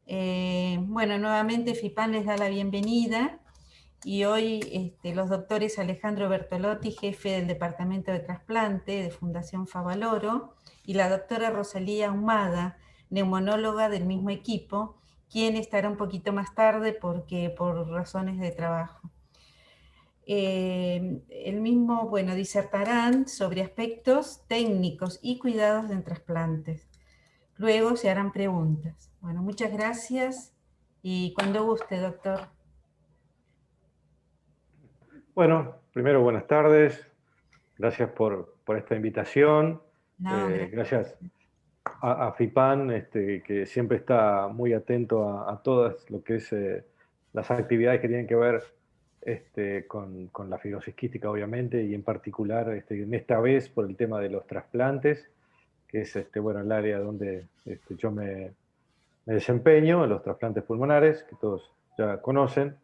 Bueno, nuevamente FIPAN les da la bienvenida y hoy los doctores Alejandro Bertolotti, jefe del Departamento de Trasplante de Fundación Favaloro, y la doctora Rosalía Ahumada, neumonóloga del mismo equipo, quien estará un poquito más tarde porque por razones de trabajo. El mismo, bueno, disertarán sobre aspectos técnicos y cuidados en trasplantes. Luego se harán preguntas. Bueno, muchas gracias y cuando guste, doctor. Bueno, primero buenas tardes, gracias por esta invitación, No, gracias. gracias a FIPAN, que siempre está muy atento a todas lo que es las actividades que tienen que ver con la fibrosis quística, obviamente, y en particular en esta vez por el tema de los trasplantes, que es bueno, el área donde yo me desempeño, en los trasplantes pulmonares, que todos ya conocen.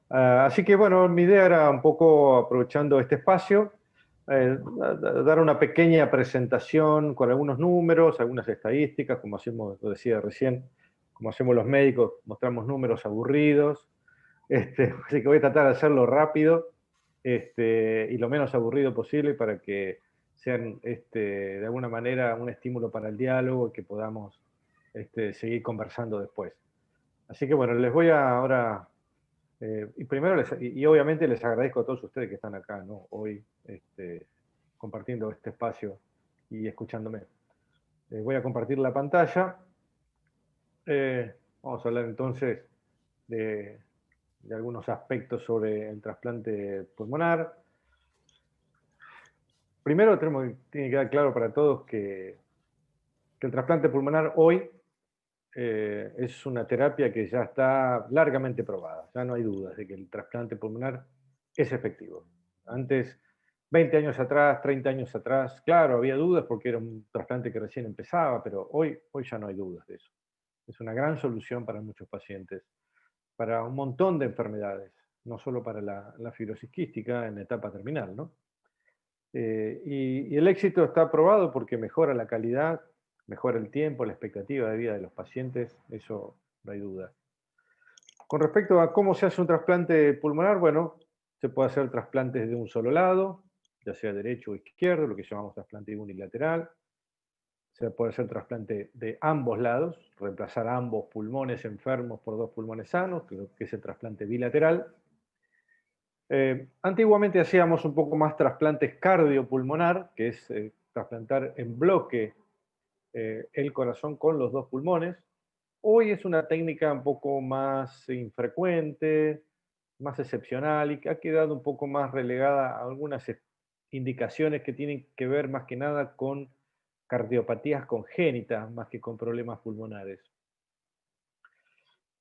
Así que bueno, mi idea era un poco aprovechando este espacio, dar una pequeña presentación con algunos números, algunas estadísticas, como hacemos, lo decía recién, como hacemos los médicos, mostramos números aburridos, así que voy a tratar de hacerlo rápido y lo menos aburrido posible para que sean de alguna manera un estímulo para el diálogo y que podamos seguir conversando después. Así que bueno, les voy a ahora y primero, y obviamente les agradezco a todos ustedes que están acá, ¿no? Hoy compartiendo este espacio y escuchándome. Voy a compartir la pantalla. Vamos a hablar entonces de, de algunos aspectos sobre el trasplante pulmonar. Primero tiene que quedar claro para todos que el trasplante pulmonar hoy es una terapia que ya está largamente probada. Ya no hay dudas de que el trasplante pulmonar es efectivo. Antes, 20 años atrás, 30 años atrás, claro, había dudas porque era un trasplante que recién empezaba, pero hoy ya no hay dudas de eso. Es una gran solución para muchos pacientes, para un montón de enfermedades, no solo para la fibrosis quística en etapa terminal, ¿no? Y el éxito está probado porque mejora la calidad, mejora el tiempo, la expectativa de vida de los pacientes, eso no hay duda. Con respecto a cómo se hace un trasplante pulmonar, bueno, se puede hacer trasplantes de un solo lado, ya sea derecho o izquierdo, lo que llamamos trasplante unilateral. Se puede hacer trasplante de ambos lados, reemplazar ambos pulmones enfermos por dos pulmones sanos, que es el trasplante bilateral. Antiguamente hacíamos un poco más trasplantes cardiopulmonar, que es trasplantar en bloque el corazón con los dos pulmones. Hoy es una técnica un poco más infrecuente, más excepcional y que ha quedado un poco más relegada a algunas indicaciones que tienen que ver más que nada con cardiopatías congénitas más que con problemas pulmonares.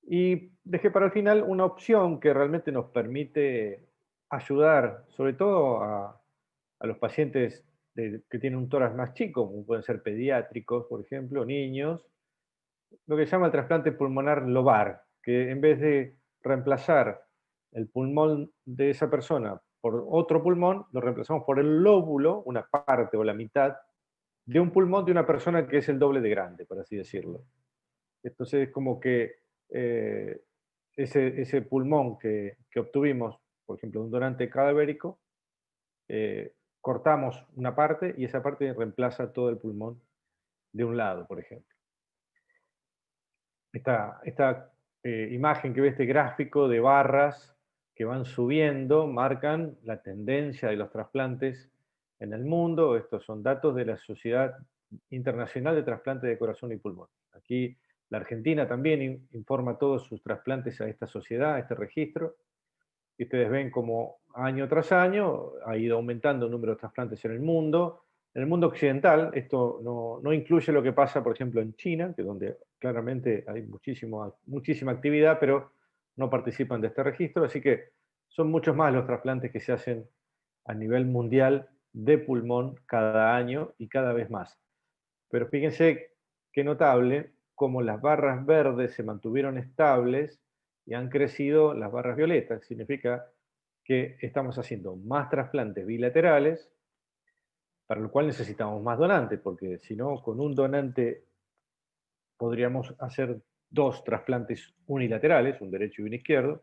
Y dejé para el final una opción que realmente nos permite ayudar, sobre todo a los pacientes que tienen un tórax más chico, como pueden ser pediátricos, por ejemplo, niños, lo que se llama el trasplante pulmonar lobar, que en vez de reemplazar el pulmón de esa persona por otro pulmón, lo reemplazamos por el lóbulo, una parte o la mitad, de un pulmón de una persona que es el doble de grande, por así decirlo. Entonces, como que eh, ese pulmón que obtuvimos, por ejemplo, de un donante cadavérico, cortamos una parte y esa parte reemplaza todo el pulmón de un lado, por ejemplo. Esta imagen que ve, este gráfico de barras que van subiendo, marcan la tendencia de los trasplantes en el mundo. Estos son datos de la Sociedad Internacional de Trasplante de Corazón y Pulmón. Aquí la Argentina también informa todos sus trasplantes a esta sociedad, a este registro. Y ustedes ven como año tras año ha ido aumentando el número de trasplantes en el mundo. En el mundo occidental, esto no incluye lo que pasa, por ejemplo, en China, que donde claramente hay muchísima actividad, pero no participan de este registro, así que son muchos más los trasplantes que se hacen a nivel mundial de pulmón cada año y cada vez más. Pero fíjense qué notable cómo las barras verdes se mantuvieron estables y han crecido las barras violetas. Significa que estamos haciendo más trasplantes bilaterales, para lo cual necesitamos más donantes, porque si no, con un donante podríamos hacer 2 trasplantes unilaterales, un derecho y un izquierdo.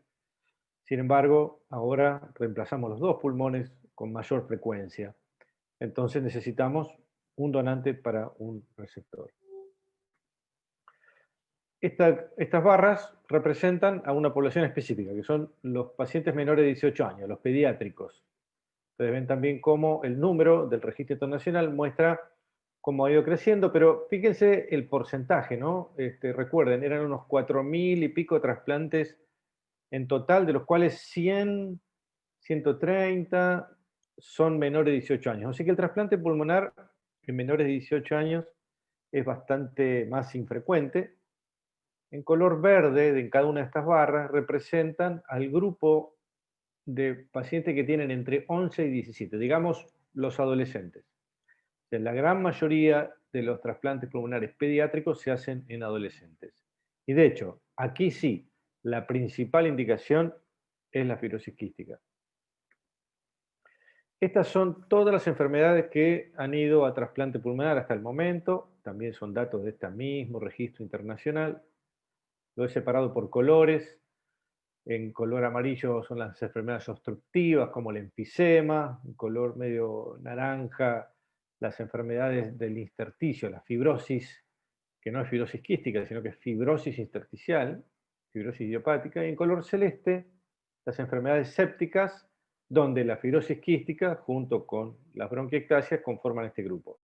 Sin embargo, ahora reemplazamos los 2 pulmones con mayor frecuencia. Entonces necesitamos un donante para un receptor. Estas barras representan a una población específica, que son los pacientes menores de 18 años, los pediátricos. Ustedes ven también cómo el número del registro internacional muestra cómo ha ido creciendo, pero fíjense el porcentaje, ¿no? Recuerden, eran unos 4.000 y pico trasplantes en total, de los cuales 100, 130 son menores de 18 años. Así que el trasplante pulmonar en menores de 18 años es bastante más infrecuente. En color verde, en cada una de estas barras, representan al grupo de pacientes que tienen entre 11 y 17, digamos los adolescentes. La gran mayoría de los trasplantes pulmonares pediátricos se hacen en adolescentes. Y de hecho, aquí sí, la principal indicación es la fibrosis quística. Estas son todas las enfermedades que han ido a trasplante pulmonar hasta el momento. También son datos de este mismo registro internacional. Lo he separado por colores. En color amarillo son las enfermedades obstructivas, como el enfisema. En color medio naranja, las enfermedades del intersticio, la fibrosis, que no es fibrosis quística, sino que es fibrosis intersticial, fibrosis idiopática. Y en color celeste, las enfermedades sépticas, donde la fibrosis quística, junto con las bronquiectasias, conforman este grupo.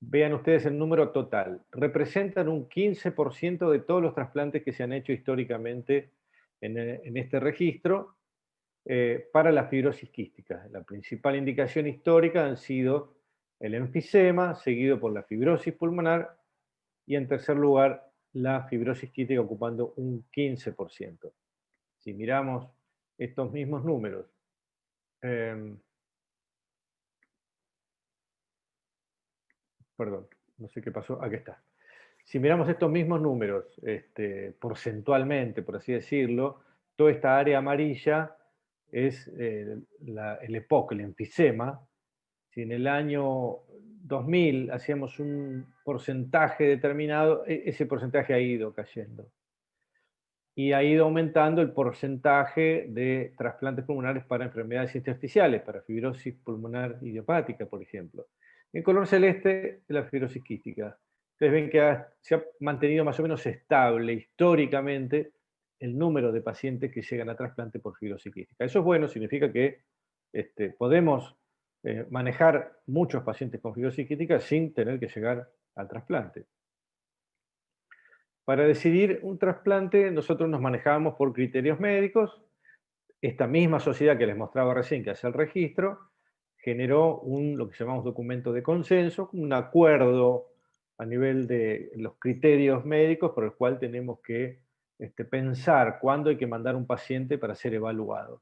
Vean ustedes el número total. Representan un 15% de todos los trasplantes que se han hecho históricamente en este registro para la fibrosis quística. La principal indicación histórica han sido el enfisema, seguido por la fibrosis pulmonar y en tercer lugar la fibrosis quística ocupando un 15%. Si miramos estos mismos números, perdón, no sé qué pasó, aquí está. Si miramos estos mismos números porcentualmente, por así decirlo, toda esta área amarilla es el EPOC, el enfisema. Si en el año 2000 hacíamos un porcentaje determinado, ese porcentaje ha ido cayendo. Y ha ido aumentando el porcentaje de trasplantes pulmonares para enfermedades intersticiales, para fibrosis pulmonar idiopática, por ejemplo. En color celeste, la fibrosis quística. Ustedes ven que se ha mantenido más o menos estable históricamente el número de pacientes que llegan a trasplante por fibrosis quística. Eso es bueno, significa que podemos manejar muchos pacientes con fibrosis quística sin tener que llegar al trasplante. Para decidir un trasplante, nosotros nos manejábamos por criterios médicos. Esta misma sociedad que les mostraba recién, que hace el registro, generó lo que llamamos documento de consenso, un acuerdo a nivel de los criterios médicos por el cual tenemos que pensar cuándo hay que mandar un paciente para ser evaluado.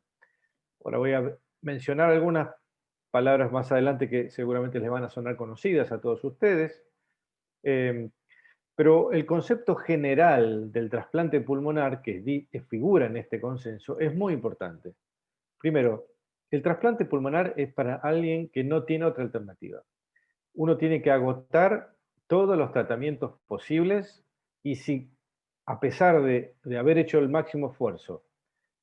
Ahora voy a mencionar algunas palabras más adelante que seguramente les van a sonar conocidas a todos ustedes. Pero el concepto general del trasplante pulmonar que figura en este consenso es muy importante. Primero, el trasplante pulmonar es para alguien que no tiene otra alternativa. Uno tiene que agotar todos los tratamientos posibles y si, a pesar de haber hecho el máximo esfuerzo,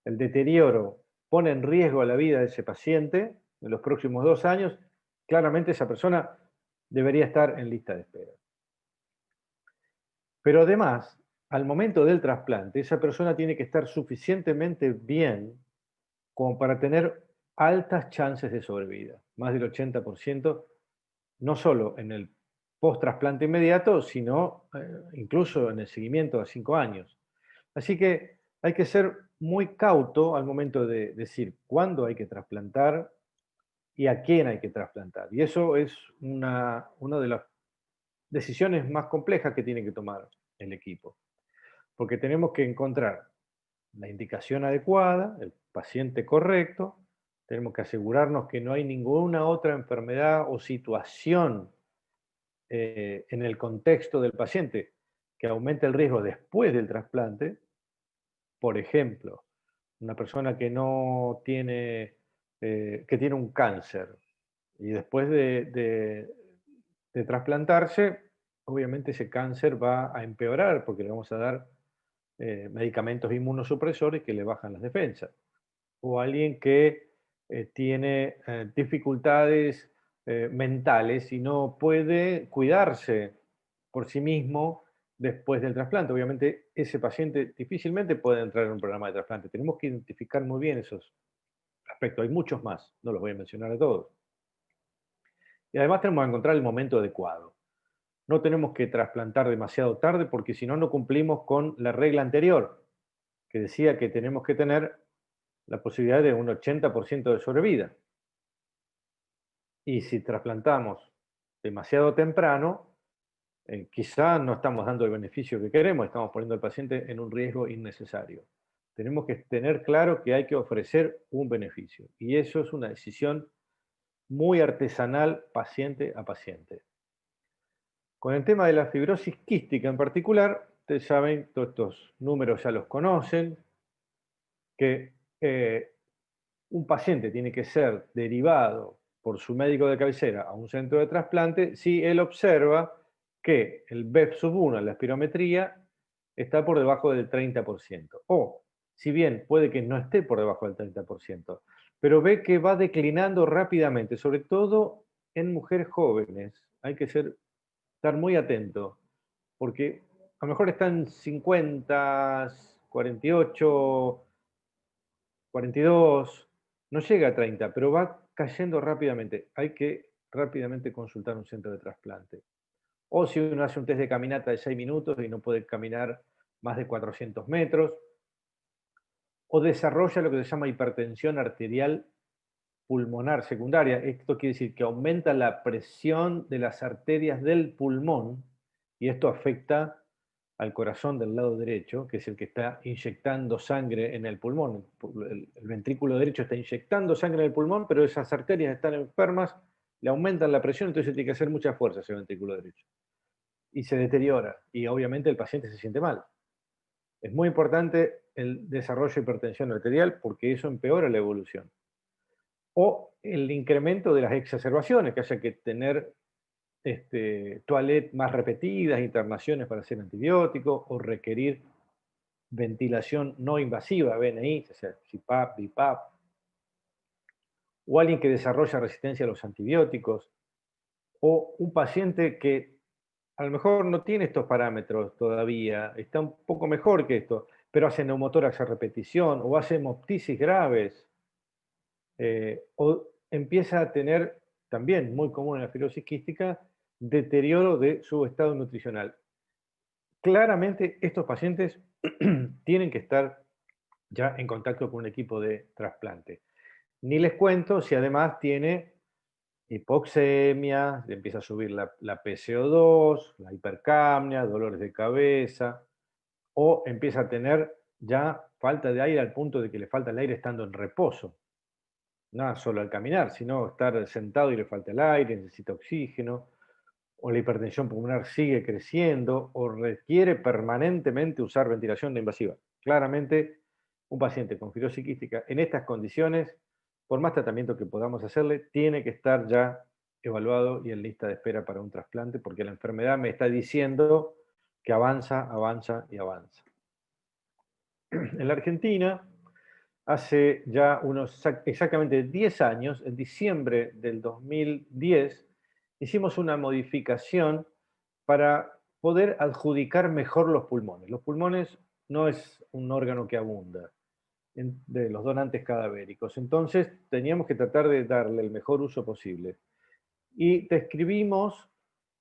el deterioro pone en riesgo la vida de ese paciente en los próximos 2 años, claramente esa persona debería estar en lista de espera. Pero además, al momento del trasplante, esa persona tiene que estar suficientemente bien como para tener altas chances de sobrevida, más del 80%, no solo en el post-trasplante inmediato, sino incluso en el seguimiento a 5 años. Así que hay que ser muy cauto al momento de decir cuándo hay que trasplantar y a quién hay que trasplantar. Y eso es una de las decisiones más complejas que tiene que tomar el equipo. Porque tenemos que encontrar la indicación adecuada, el paciente correcto, tenemos que asegurarnos que no hay ninguna otra enfermedad o situación en el contexto del paciente que aumente el riesgo después del trasplante. Por ejemplo, una persona que no tiene, que tiene un cáncer y después de trasplantarse, obviamente ese cáncer va a empeorar porque le vamos a dar medicamentos inmunosupresores que le bajan las defensas. O alguien que tiene dificultades mentales y no puede cuidarse por sí mismo después del trasplante. Obviamente ese paciente difícilmente puede entrar en un programa de trasplante. Tenemos que identificar muy bien esos aspectos. Hay muchos más, no los voy a mencionar a todos. Y además tenemos que encontrar el momento adecuado. No tenemos que trasplantar demasiado tarde porque si no, no cumplimos con la regla anterior, que decía que tenemos que tener la posibilidad de un 80% de sobrevida. Y si trasplantamos demasiado temprano, quizá no estamos dando el beneficio que queremos, estamos poniendo al paciente en un riesgo innecesario. Tenemos que tener claro que hay que ofrecer un beneficio. Y eso es una decisión muy artesanal, paciente a paciente. Con el tema de la fibrosis quística en particular, ustedes saben, todos estos números ya los conocen, que un paciente tiene que ser derivado por su médico de cabecera a un centro de trasplante si él observa que el BEP-1 en la espirometría está por debajo del 30%. O, si bien puede que no esté por debajo del 30%, pero ve que va declinando rápidamente, sobre todo en mujeres jóvenes. Hay que estar muy atento, porque a lo mejor están 50, 48, 42, no llega a 30, pero va cayendo rápidamente. Hay que rápidamente consultar un centro de trasplante. O si uno hace un test de caminata de 6 minutos y no puede caminar más de 400 metros, o desarrolla lo que se llama hipertensión arterial pulmonar secundaria. Esto quiere decir que aumenta la presión de las arterias del pulmón y esto afecta al corazón del lado derecho, que es el que está inyectando sangre en el pulmón. El ventrículo derecho está inyectando sangre en el pulmón, pero esas arterias están enfermas, le aumentan la presión, entonces tiene que hacer mucha fuerza ese ventrículo derecho. Y se deteriora, y obviamente el paciente se siente mal. Es muy importante el desarrollo de hipertensión arterial porque eso empeora la evolución. O el incremento de las exacerbaciones, que haya que tener toilet más repetidas, internaciones para hacer antibióticos, o requerir ventilación no invasiva, BNI, o sea, CPAP, BiPAP, o alguien que desarrolla resistencia a los antibióticos, o un paciente que a lo mejor no tiene estos parámetros todavía, está un poco mejor que esto, pero hace neumotórax a repetición, o hace hemoptisis graves, o empieza a tener, también muy común en la fibrosis quística, deterioro de su estado nutricional. Claramente estos pacientes tienen que estar ya en contacto con un equipo de trasplante. Ni les cuento si además tiene hipoxemia, le empieza a subir la PCO2, la hipercapnia, dolores de cabeza, o empieza a tener ya falta de aire al punto de que le falta el aire estando en reposo. No solo al caminar, sino estar sentado y le falta el aire, necesita oxígeno, o la hipertensión pulmonar sigue creciendo, o requiere permanentemente usar ventilación no invasiva. Claramente, un paciente con fibrosis quística en estas condiciones, por más tratamiento que podamos hacerle, tiene que estar ya evaluado y en lista de espera para un trasplante, porque la enfermedad me está diciendo que avanza, avanza y avanza. En la Argentina, hace ya exactamente 10 años, en diciembre del 2010, hicimos una modificación para poder adjudicar mejor los pulmones. Los pulmones no es un órgano que abunda de los donantes cadavéricos, entonces teníamos que tratar de darle el mejor uso posible. Y describimos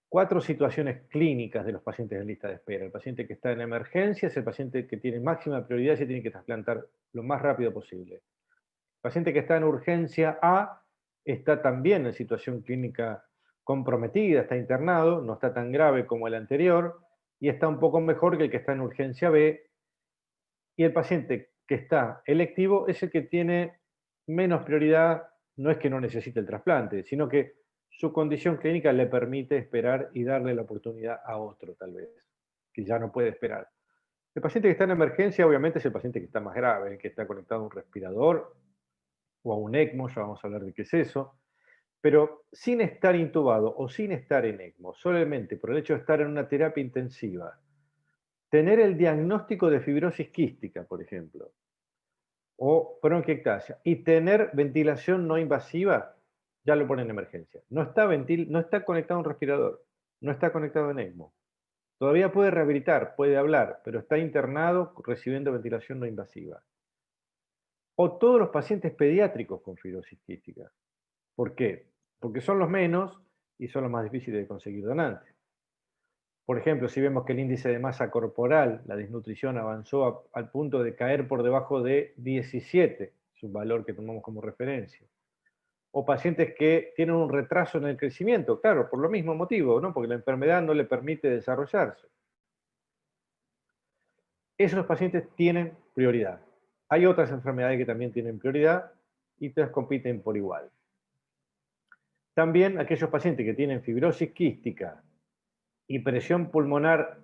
4 situaciones clínicas de los pacientes en lista de espera. El paciente que está en emergencia es el paciente que tiene máxima prioridad y se tiene que trasplantar lo más rápido posible. El paciente que está en urgencia A está también en situación clínica comprometida, está internado, no está tan grave como el anterior y está un poco mejor que el que está en urgencia B. Y el paciente que está electivo es el que tiene menos prioridad, no es que no necesite el trasplante, sino que su condición clínica le permite esperar y darle la oportunidad a otro, tal vez, que ya no puede esperar. El paciente que está en emergencia, obviamente, es el paciente que está más grave, el que está conectado a un respirador o a un ECMO, ya vamos a hablar de qué es eso, pero sin estar intubado o sin estar en ECMO, solamente por el hecho de estar en una terapia intensiva, tener el diagnóstico de fibrosis quística, por ejemplo, o bronquiectasia, y tener ventilación no invasiva, ya lo pone en emergencia. No está conectado a un respirador, no está conectado en ECMO. Todavía puede rehabilitar, puede hablar, pero está internado recibiendo ventilación no invasiva. O todos los pacientes pediátricos con fibrosis quística. ¿Por qué? Porque son los menos y son los más difíciles de conseguir donantes. Por ejemplo, si vemos que el índice de masa corporal, la desnutrición avanzó al punto de caer por debajo de 17, es un valor que tomamos como referencia. O pacientes que tienen un retraso en el crecimiento, claro, por lo mismo motivo, ¿no? Porque la enfermedad no le permite desarrollarse. Esos pacientes tienen prioridad. Hay otras enfermedades que también tienen prioridad y todas compiten por igual. También aquellos pacientes que tienen fibrosis quística y presión pulmonar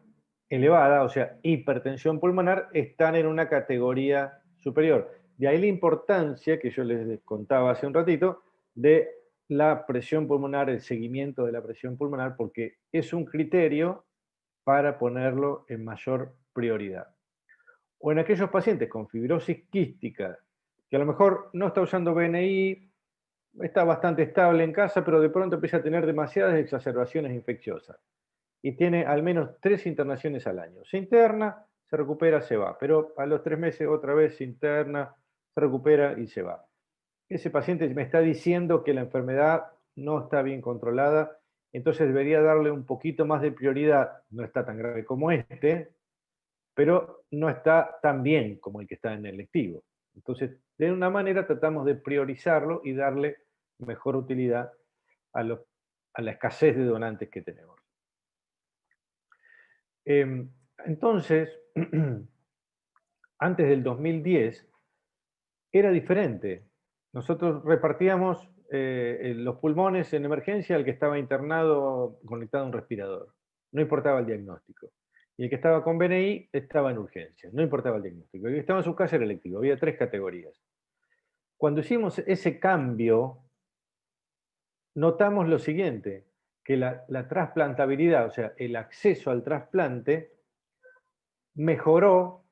elevada, o sea, hipertensión pulmonar, están en una categoría superior. De ahí la importancia que yo les contaba hace un ratito de la presión pulmonar, el seguimiento de la presión pulmonar, porque es un criterio para ponerlo en mayor prioridad. O en aquellos pacientes con fibrosis quística, que a lo mejor no está usando BNI, está bastante estable en casa, pero de pronto empieza a tener demasiadas exacerbaciones infecciosas y tiene al menos 3 internaciones al año. Se interna, se recupera, se va, pero a los 3 meses otra vez se interna, se recupera y se va. Ese paciente me está diciendo que la enfermedad no está bien controlada, entonces debería darle un poquito más de prioridad. No está tan grave como este, pero no está tan bien como el que está en el lectivo. Entonces, de una manera tratamos de priorizarlo y darle mejor utilidad a la escasez de donantes que tenemos. Entonces, antes del 2010, era diferente. Nosotros repartíamos los pulmones en emergencia al que estaba internado conectado a un respirador. No importaba el diagnóstico. Y el que estaba con BNI estaba en urgencia. No importaba el diagnóstico. El que estaba en su casa era electivo. Había 3 categorías. Cuando hicimos ese cambio, notamos lo siguiente, que la trasplantabilidad, o sea, el acceso al trasplante, mejoró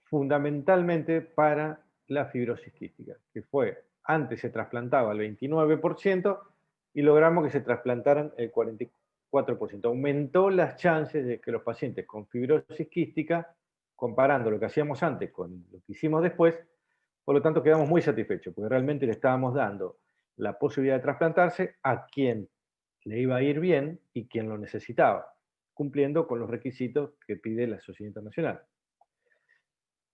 fundamentalmente para la fibrosis quística, que fue, antes se trasplantaba el 29% y logramos que se trasplantaran el 44%. Aumentó las chances de que los pacientes con fibrosis quística, comparando lo que hacíamos antes con lo que hicimos después, por lo tanto quedamos muy satisfechos, porque realmente le estábamos dando la posibilidad de trasplantarse a quien le iba a ir bien y quien lo necesitaba, cumpliendo con los requisitos que pide la Sociedad Internacional.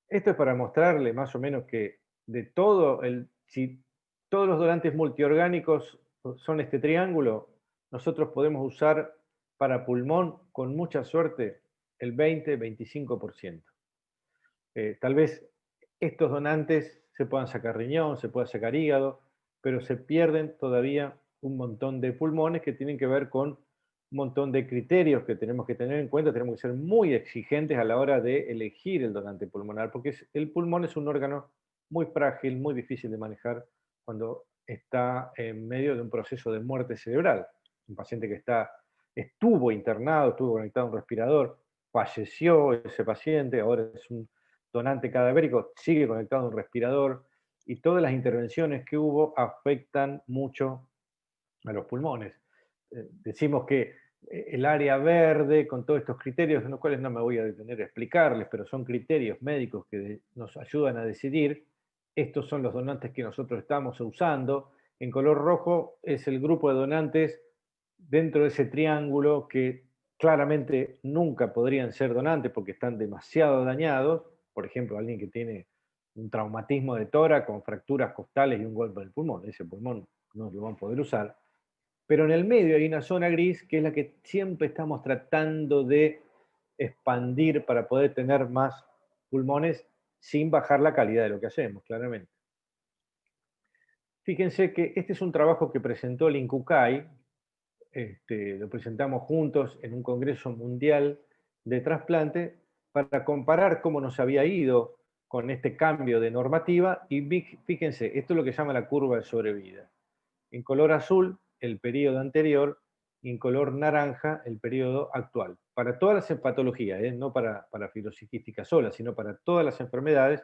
Esto es para mostrarle más o menos que de todo si todos los donantes multiorgánicos son este triángulo, nosotros podemos usar para pulmón, con mucha suerte, el 20-25%. Tal vez estos donantes se puedan sacar riñón, se pueda sacar hígado, pero se pierden todavía un montón de pulmones que tienen que ver con un montón de criterios que tenemos que tener en cuenta. Tenemos que ser muy exigentes a la hora de elegir el donante pulmonar, porque el pulmón es un órgano muy frágil, muy difícil de manejar cuando está en medio de un proceso de muerte cerebral. Un paciente que estuvo internado, estuvo conectado a un respirador, falleció ese paciente, ahora es un donante cadavérico, sigue conectado a un respirador, y todas las intervenciones que hubo afectan mucho a los pulmones. Decimos que el área verde, con todos estos criterios, en los cuales no me voy a detener a explicarles, pero son criterios médicos que nos ayudan a decidir. Estos son los donantes que nosotros estamos usando. En color rojo es el grupo de donantes dentro de ese triángulo que claramente nunca podrían ser donantes porque están demasiado dañados. Por ejemplo, alguien que tiene un traumatismo de tórax con fracturas costales y un golpe en el pulmón. Ese pulmón no lo van a poder usar. Pero en el medio hay una zona gris que es la que siempre estamos tratando de expandir para poder tener más pulmones sin bajar la calidad de lo que hacemos, claramente. Fíjense que este es un trabajo que presentó el INCUCAI, lo presentamos juntos en un congreso mundial de trasplante para comparar cómo nos había ido con este cambio de normativa, y fíjense, esto es lo que se llama la curva de sobrevida. En color azul, el periodo anterior, y en color naranja el periodo actual. Para todas las patologías, no para fibrosis quística sola, sino para todas las enfermedades,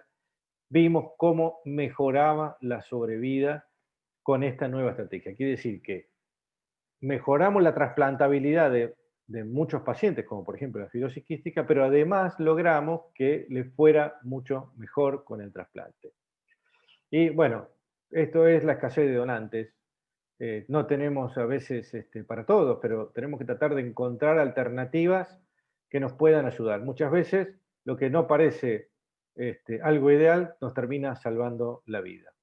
vimos cómo mejoraba la sobrevida con esta nueva estrategia. Quiere decir que mejoramos la trasplantabilidad de muchos pacientes, como por ejemplo la fibrosis quística, pero además logramos que les fuera mucho mejor con el trasplante. Y bueno, esto es la escasez de donantes. No tenemos a veces para todos, pero tenemos que tratar de encontrar alternativas que nos puedan ayudar. Muchas veces lo que no parece algo ideal nos termina salvando la vida.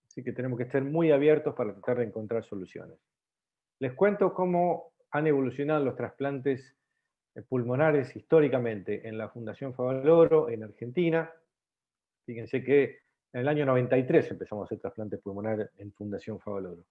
Así que tenemos que estar muy abiertos para tratar de encontrar soluciones. Les cuento cómo han evolucionado los trasplantes pulmonares históricamente en la Fundación Favaloro, en Argentina. Fíjense que en el año 93 empezamos a hacer trasplantes pulmonares en Fundación Favaloro.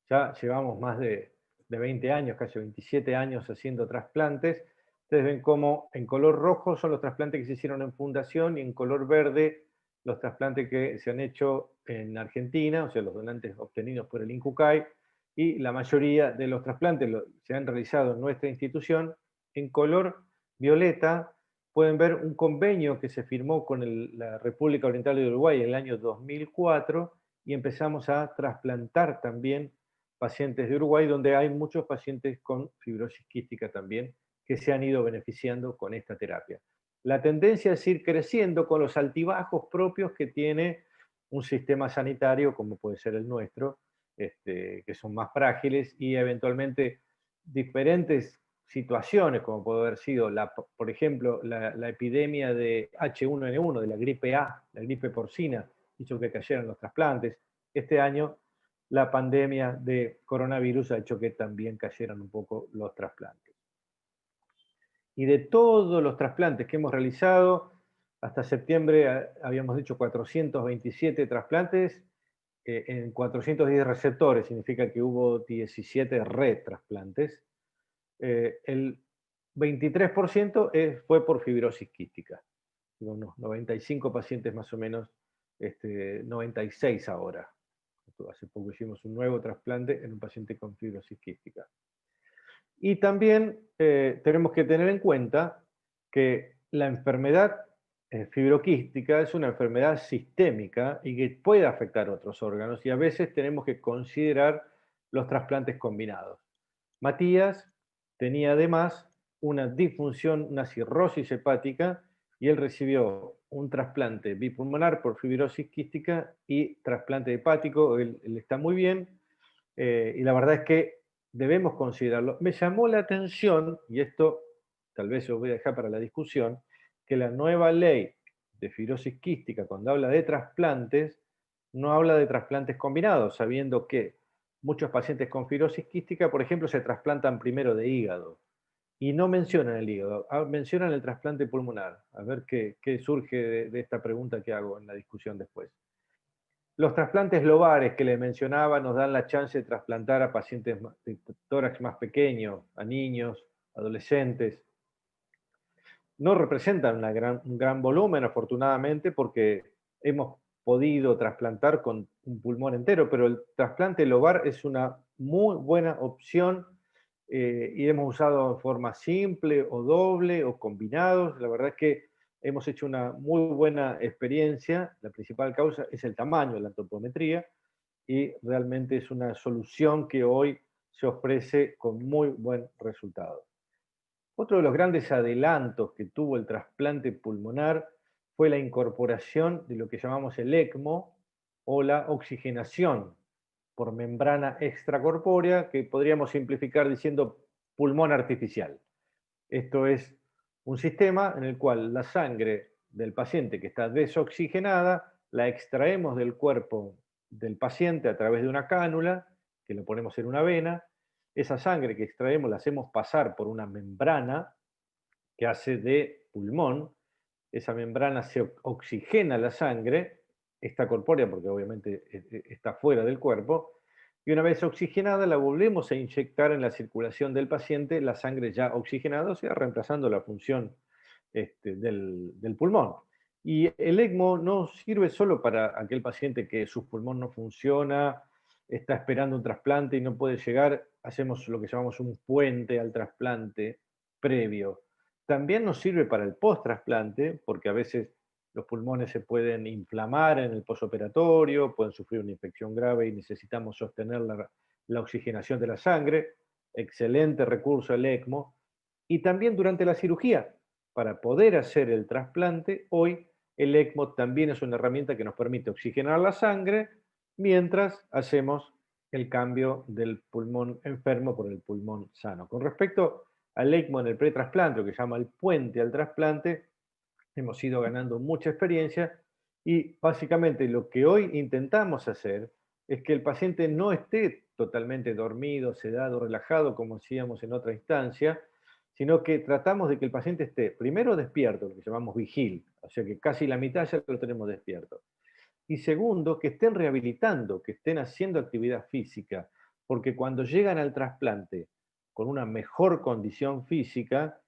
Ya llevamos más de 20 años, casi 27 años haciendo trasplantes. Ustedes ven cómo en color rojo son los trasplantes que se hicieron en Fundación y en color verde los trasplantes que se han hecho en Argentina, o sea, los donantes obtenidos por el INCUCAI, y la mayoría de los trasplantes se han realizado en nuestra institución. En color violeta pueden ver un convenio que se firmó con la República Oriental de Uruguay en el año 2004 y empezamos a trasplantar también pacientes de Uruguay, donde hay muchos pacientes con fibrosis quística también que se han ido beneficiando con esta terapia. La tendencia es ir creciendo con los altibajos propios que tiene un sistema sanitario como puede ser el nuestro, que son más frágiles y eventualmente diferentes situaciones, como puede haber sido, por ejemplo, la epidemia de H1N1, de la gripe A, la gripe porcina, hizo que cayeran los trasplantes. Este año la pandemia de coronavirus ha hecho que también cayeran un poco los trasplantes. Y de todos los trasplantes que hemos realizado, hasta septiembre habíamos dicho 427 trasplantes en 410 receptores, significa que hubo 17 retrasplantes. El 23% fue por fibrosis quística, unos 95 pacientes más o menos, 96 ahora. Hace poco hicimos un nuevo trasplante en un paciente con fibrosis quística. Y también tenemos que tener en cuenta que la enfermedad fibroquística es una enfermedad sistémica y que puede afectar otros órganos y a veces tenemos que considerar los trasplantes combinados. Matías tenía además una disfunción, una cirrosis hepática y él recibió un trasplante bipulmonar por fibrosis quística y trasplante hepático. Él está muy bien y la verdad es que debemos considerarlo. Me llamó la atención, y esto tal vez lo voy a dejar para la discusión, que la nueva ley de fibrosis quística, cuando habla de trasplantes, no habla de trasplantes combinados, sabiendo que muchos pacientes con fibrosis quística, por ejemplo, se trasplantan primero de hígado y no mencionan el hígado, mencionan el trasplante pulmonar. A ver qué surge de esta pregunta que hago en la discusión después. Los trasplantes lobares que les mencionaba nos dan la chance de trasplantar a pacientes de tórax más pequeños, a niños, adolescentes. No representan un gran volumen, afortunadamente, porque hemos podido trasplantar con un pulmón entero, pero el trasplante lobar es una muy buena opción y hemos usado en forma simple o doble o combinados. La verdad es que hemos hecho una muy buena experiencia. La principal causa es el tamaño, la antropometría, y realmente es una solución que hoy se ofrece con muy buen resultado. Otro de los grandes adelantos que tuvo el trasplante pulmonar fue la incorporación de lo que llamamos el ECMO o la oxigenación por membrana extracorpórea, que podríamos simplificar diciendo pulmón artificial. Esto es un sistema en el cual la sangre del paciente que está desoxigenada la extraemos del cuerpo del paciente a través de una cánula, que lo ponemos en una vena. Esa sangre que extraemos la hacemos pasar por una membrana que hace de pulmón. Esa membrana se oxigena la sangre, está corpórea porque obviamente está fuera del cuerpo, y una vez oxigenada la volvemos a inyectar en la circulación del paciente, la sangre ya oxigenada, o sea, reemplazando la función del pulmón. Y el ECMO no sirve solo para aquel paciente que su pulmón no funciona está esperando un trasplante y no puede llegar, hacemos lo que llamamos un puente al trasplante previo. También nos sirve para el post-trasplante, porque a veces los pulmones se pueden inflamar en el postoperatorio, pueden sufrir una infección grave y necesitamos sostener la oxigenación de la sangre. Excelente recurso el ECMO. Y también durante la cirugía, para poder hacer el trasplante, hoy el ECMO también es una herramienta que nos permite oxigenar la sangre mientras hacemos el cambio del pulmón enfermo por el pulmón sano. Con respecto al ECMO en el pretrasplante, lo que se llama el puente al trasplante, hemos ido ganando mucha experiencia y básicamente lo que hoy intentamos hacer es que el paciente no esté totalmente dormido, sedado, relajado, como hacíamos en otra instancia, sino que tratamos de que el paciente esté primero despierto, lo que llamamos vigil, o sea que casi la mitad ya lo tenemos despierto. Y segundo, que estén rehabilitando, que estén haciendo actividad física, porque cuando llegan al trasplante con una mejor condición física,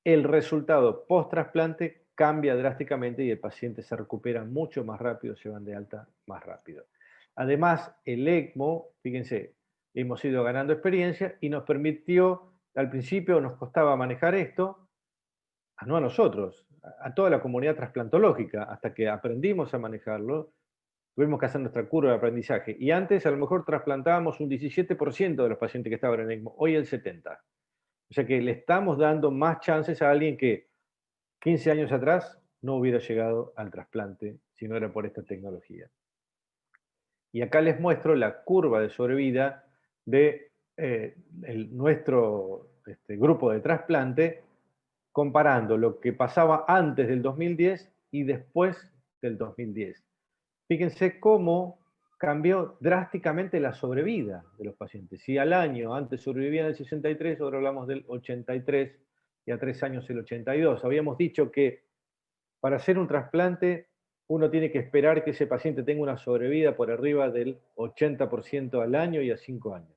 el resultado post-trasplante cambia drásticamente y el paciente se recupera mucho más rápido, se van de alta más rápido. Además, el ECMO, fíjense, hemos ido ganando experiencia y nos permitió, al principio nos costaba manejar esto, no a nosotros, a toda la comunidad trasplantológica, hasta que aprendimos a manejarlo, tuvimos que hacer nuestra curva de aprendizaje. Y antes a lo mejor trasplantábamos un 17% de los pacientes que estaban en ECMO, hoy el 70%. O sea que le estamos dando más chances a alguien que 15 años atrás no hubiera llegado al trasplante si no era por esta tecnología. Y acá les muestro la curva de sobrevida de nuestro grupo de trasplante, comparando lo que pasaba antes del 2010 y después del 2010. Fíjense cómo cambió drásticamente la sobrevida de los pacientes. Si al año antes sobrevivían el 63, ahora hablamos del 83 y a 3 años el 82. Habíamos dicho que para hacer un trasplante uno tiene que esperar que ese paciente tenga una sobrevida por arriba del 80% al año y a 5 años.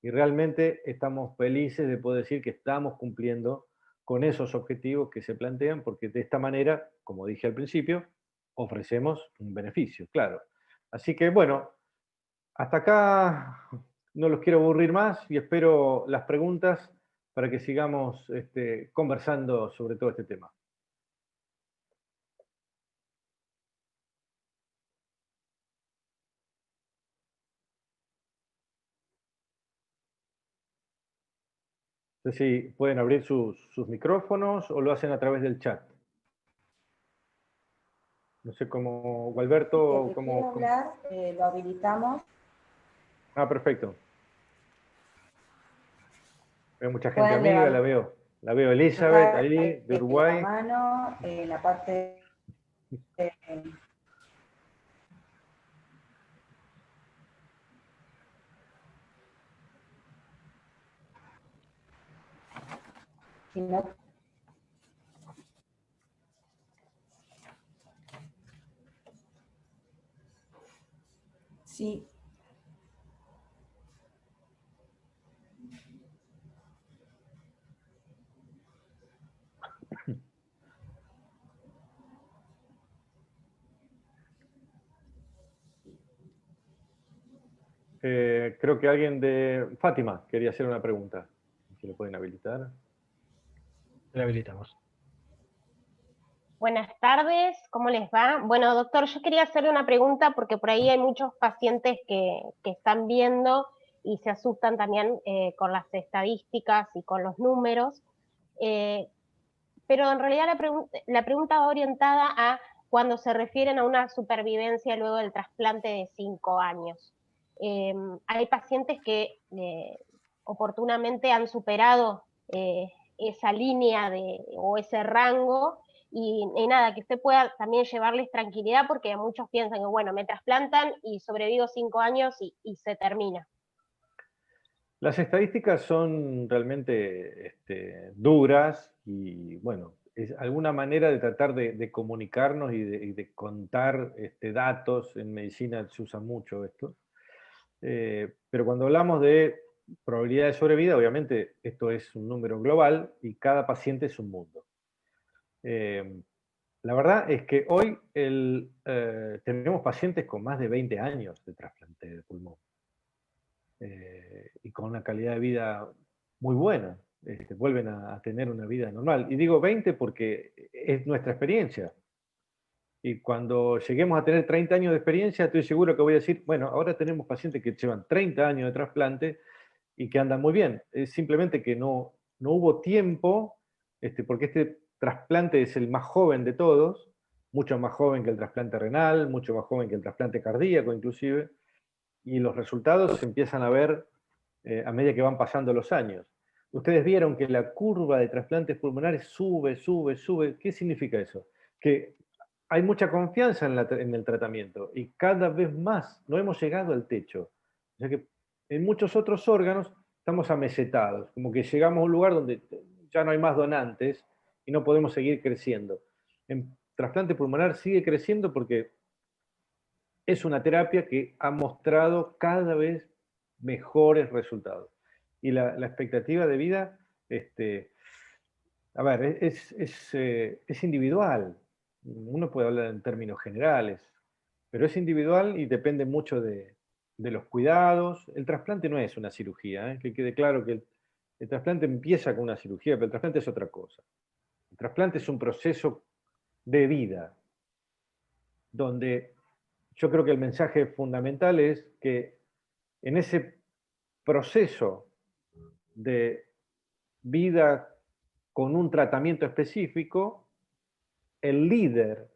Y realmente estamos felices de poder decir que estamos cumpliendo con esos objetivos que se plantean, porque de esta manera, como dije al principio, ofrecemos un beneficio, claro. Así que bueno, hasta acá no los quiero aburrir más y espero las preguntas para que sigamos conversando sobre todo este tema. No sé si pueden abrir sus micrófonos o lo hacen a través del chat. No sé cómo, Gualberto, El que quiere hablar, lo habilitamos. Ah, perfecto. Veo mucha gente amiga, la veo. La veo Elizabeth ahí, de Uruguay. La mano, en la parte... Si no, sí. Creo que alguien de Fátima quería hacer una pregunta. Si lo pueden habilitar. Le habilitamos. Buenas tardes, ¿cómo les va? Bueno, doctor, yo quería hacerle una pregunta porque por ahí hay muchos pacientes que están viendo y se asustan también con las estadísticas y con los números, pero en realidad la pregunta va orientada a cuando se refieren a una supervivencia luego del trasplante de 5 años. Hay pacientes que oportunamente han superado esa línea o ese rango, y nada, que usted pueda también llevarles tranquilidad, porque muchos piensan que, bueno, me trasplantan y sobrevivo 5 años y se termina. Las estadísticas son realmente duras y, bueno, es alguna manera de tratar de comunicarnos y de contar datos. En medicina se usa mucho esto. Pero cuando hablamos de probabilidad de sobrevida, obviamente esto es un número global y cada paciente es un mundo. La verdad es que hoy tenemos pacientes con más de 20 años de trasplante de pulmón. y con una calidad de vida muy buena. Vuelven a tener una vida normal. Y digo 20 porque es nuestra experiencia. Y cuando lleguemos a tener 30 años de experiencia, estoy seguro que voy a decir, bueno, ahora tenemos pacientes que llevan 30 años de trasplante y que andan muy bien. Es simplemente que no hubo tiempo, porque este trasplante es el más joven de todos, mucho más joven que el trasplante renal, mucho más joven que el trasplante cardíaco inclusive, y los resultados se empiezan a ver a medida que van pasando los años. Ustedes vieron que la curva de trasplantes pulmonares sube, sube, sube. ¿Qué significa eso? Que hay mucha confianza en el tratamiento y cada vez más no hemos llegado al techo. O sea que en muchos otros órganos estamos amesetados, como que llegamos a un lugar donde ya no hay más donantes y no podemos seguir creciendo. En trasplante pulmonar sigue creciendo porque es una terapia que ha mostrado cada vez mejores resultados. Y la expectativa de vida, a ver, es individual. Uno puede hablar en términos generales, pero es individual y depende mucho de los cuidados. El trasplante no es una cirugía, que quede claro que el trasplante empieza con una cirugía, pero el trasplante es otra cosa. El trasplante es un proceso de vida, donde yo creo que el mensaje fundamental es que en ese proceso de vida con un tratamiento específico, el líder,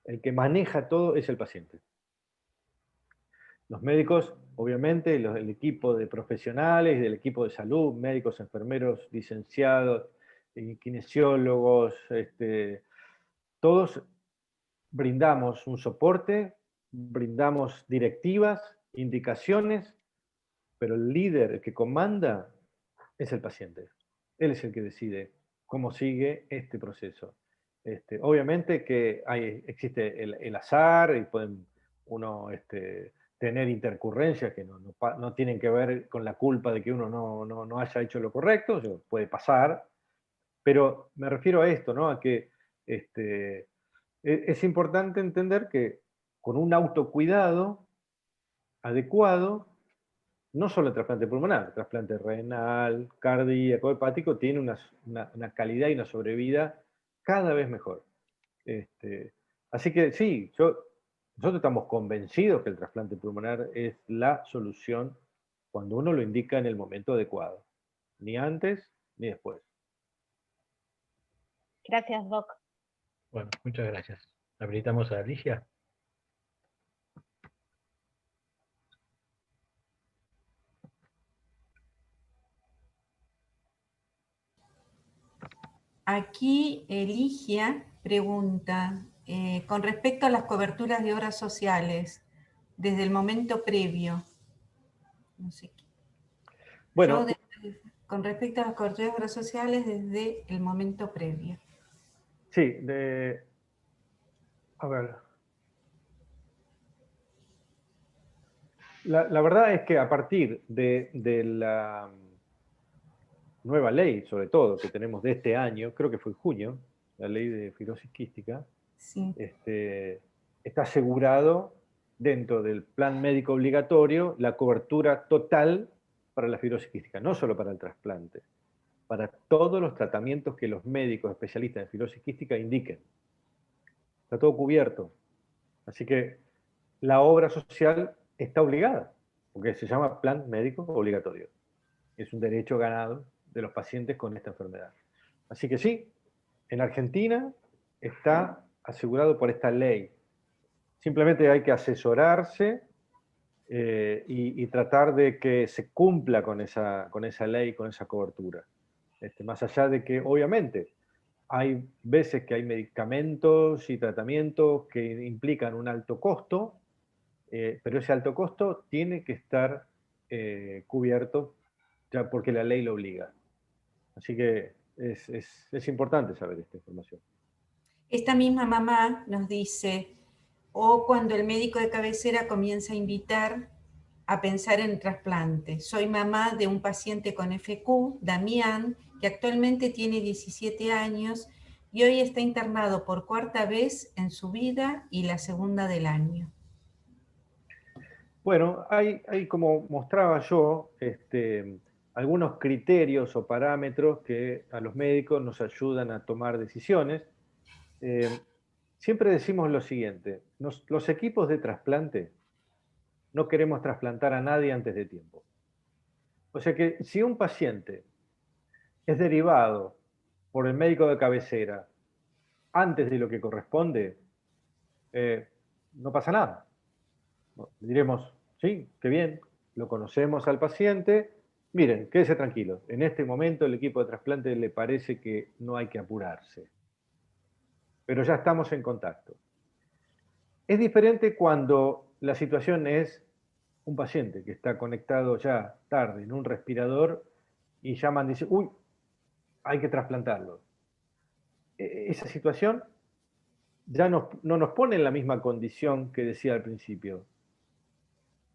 el que maneja todo, es el paciente. Los médicos, obviamente, el equipo de profesionales, del equipo de salud, médicos, enfermeros, licenciados, kinesiólogos, todos brindamos un soporte, brindamos directivas, indicaciones, pero el líder, el que comanda, es el paciente. Él es el que decide cómo sigue este proceso. Obviamente que existe el azar y pueden uno tener intercurrencias que no tienen que ver con la culpa de que uno no haya hecho lo correcto, puede pasar, pero me refiero a esto, ¿no? A que es importante entender que con un autocuidado adecuado, no solo el trasplante pulmonar, el trasplante renal, cardíaco, hepático, tiene una calidad y una sobrevida cada vez mejor. Así que sí, nosotros estamos convencidos que el trasplante pulmonar es la solución cuando uno lo indica en el momento adecuado, ni antes ni después. Gracias, Doc. Bueno, muchas gracias. Habilitamos a Alicia. Aquí Eligia pregunta, con respecto a las coberturas de obras sociales, desde el momento previo, no sé qué. Bueno, con respecto a las coberturas de obras sociales, desde el momento previo. Sí, a ver. La verdad es que a partir de la nueva ley, sobre todo, que tenemos de este año, creo que fue en junio, la ley de fibrosis quística, Sí. Está asegurado dentro del plan médico obligatorio la cobertura total para la fibrosis quística, no solo para el trasplante, para todos los tratamientos que los médicos especialistas en fibrosis quística indiquen. Está todo cubierto. Así que la obra social está obligada, porque se llama plan médico obligatorio. Es un derecho ganado de los pacientes con esta enfermedad. Así que sí, en Argentina está asegurado por esta ley. Simplemente hay que asesorarse y tratar de que se cumpla con esa ley, con esa cobertura. Más allá de que, obviamente, hay veces que hay medicamentos y tratamientos que implican un alto costo, pero ese alto costo tiene que estar cubierto ya porque la ley lo obliga. Así que es importante saber esta información. Esta misma mamá nos dice, o cuando el médico de cabecera comienza a invitar a pensar en trasplante. Soy mamá de un paciente con FQ, Damián, que actualmente tiene 17 años y hoy está internado por 4ª vez en su vida y la 2ª del año. Bueno, hay como mostraba yo, algunos criterios o parámetros que a los médicos nos ayudan a tomar decisiones. Eh, Siempre decimos lo siguiente, los equipos de trasplante no queremos trasplantar a nadie antes de tiempo. O sea que si un paciente es derivado por el médico de cabecera antes de lo que corresponde, no pasa nada. Diremos, sí, qué bien, lo conocemos al paciente, miren, quédese tranquilo, en este momento el equipo de trasplante le parece que no hay que apurarse, pero ya estamos en contacto. Es diferente cuando la situación es un paciente que está conectado ya tarde en un respirador y llaman y dicen, uy, hay que trasplantarlo. Esa situación ya no nos pone en la misma condición que decía al principio.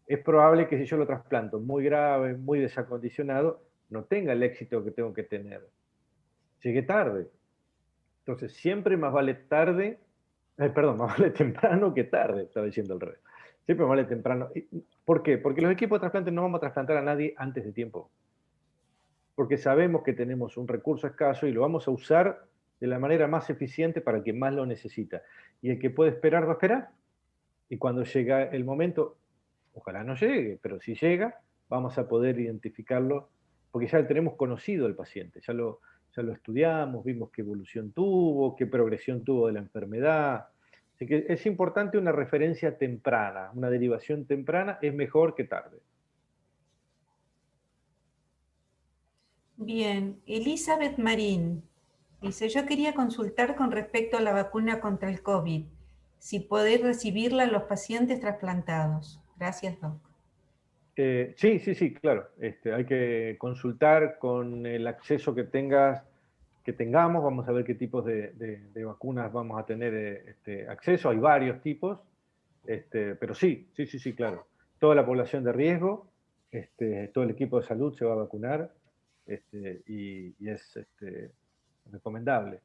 Es probable que si yo lo trasplanto muy grave, muy desacondicionado, no tenga el éxito que tengo que tener. Llegué tarde. Entonces, siempre más vale tarde, perdón, más vale temprano que tarde, estaba diciendo al revés. Siempre más vale temprano. ¿Por qué? Porque los equipos de trasplante no vamos a trasplantar a nadie antes de tiempo. Porque sabemos que tenemos un recurso escaso y lo vamos a usar de la manera más eficiente para quien más lo necesita. Y el que puede esperar va a esperar. Y cuando llega el momento, ojalá no llegue, pero si llega, vamos a poder identificarlo, porque ya tenemos conocido al paciente, ya lo estudiamos, vimos qué evolución tuvo, qué progresión tuvo de la enfermedad. Así que es importante una referencia temprana, una derivación temprana es mejor que tarde. Bien, Elizabeth Marín dice, yo quería consultar con respecto a la vacuna contra el COVID, si podéis recibirla a los pacientes trasplantados. Gracias, Doc. Sí, claro. Hay que consultar con el acceso que tengamos. Vamos a ver qué tipos de vacunas vamos a tener acceso. Hay varios tipos, pero sí, claro. Toda la población de riesgo, todo el equipo de salud se va a vacunar y es recomendable.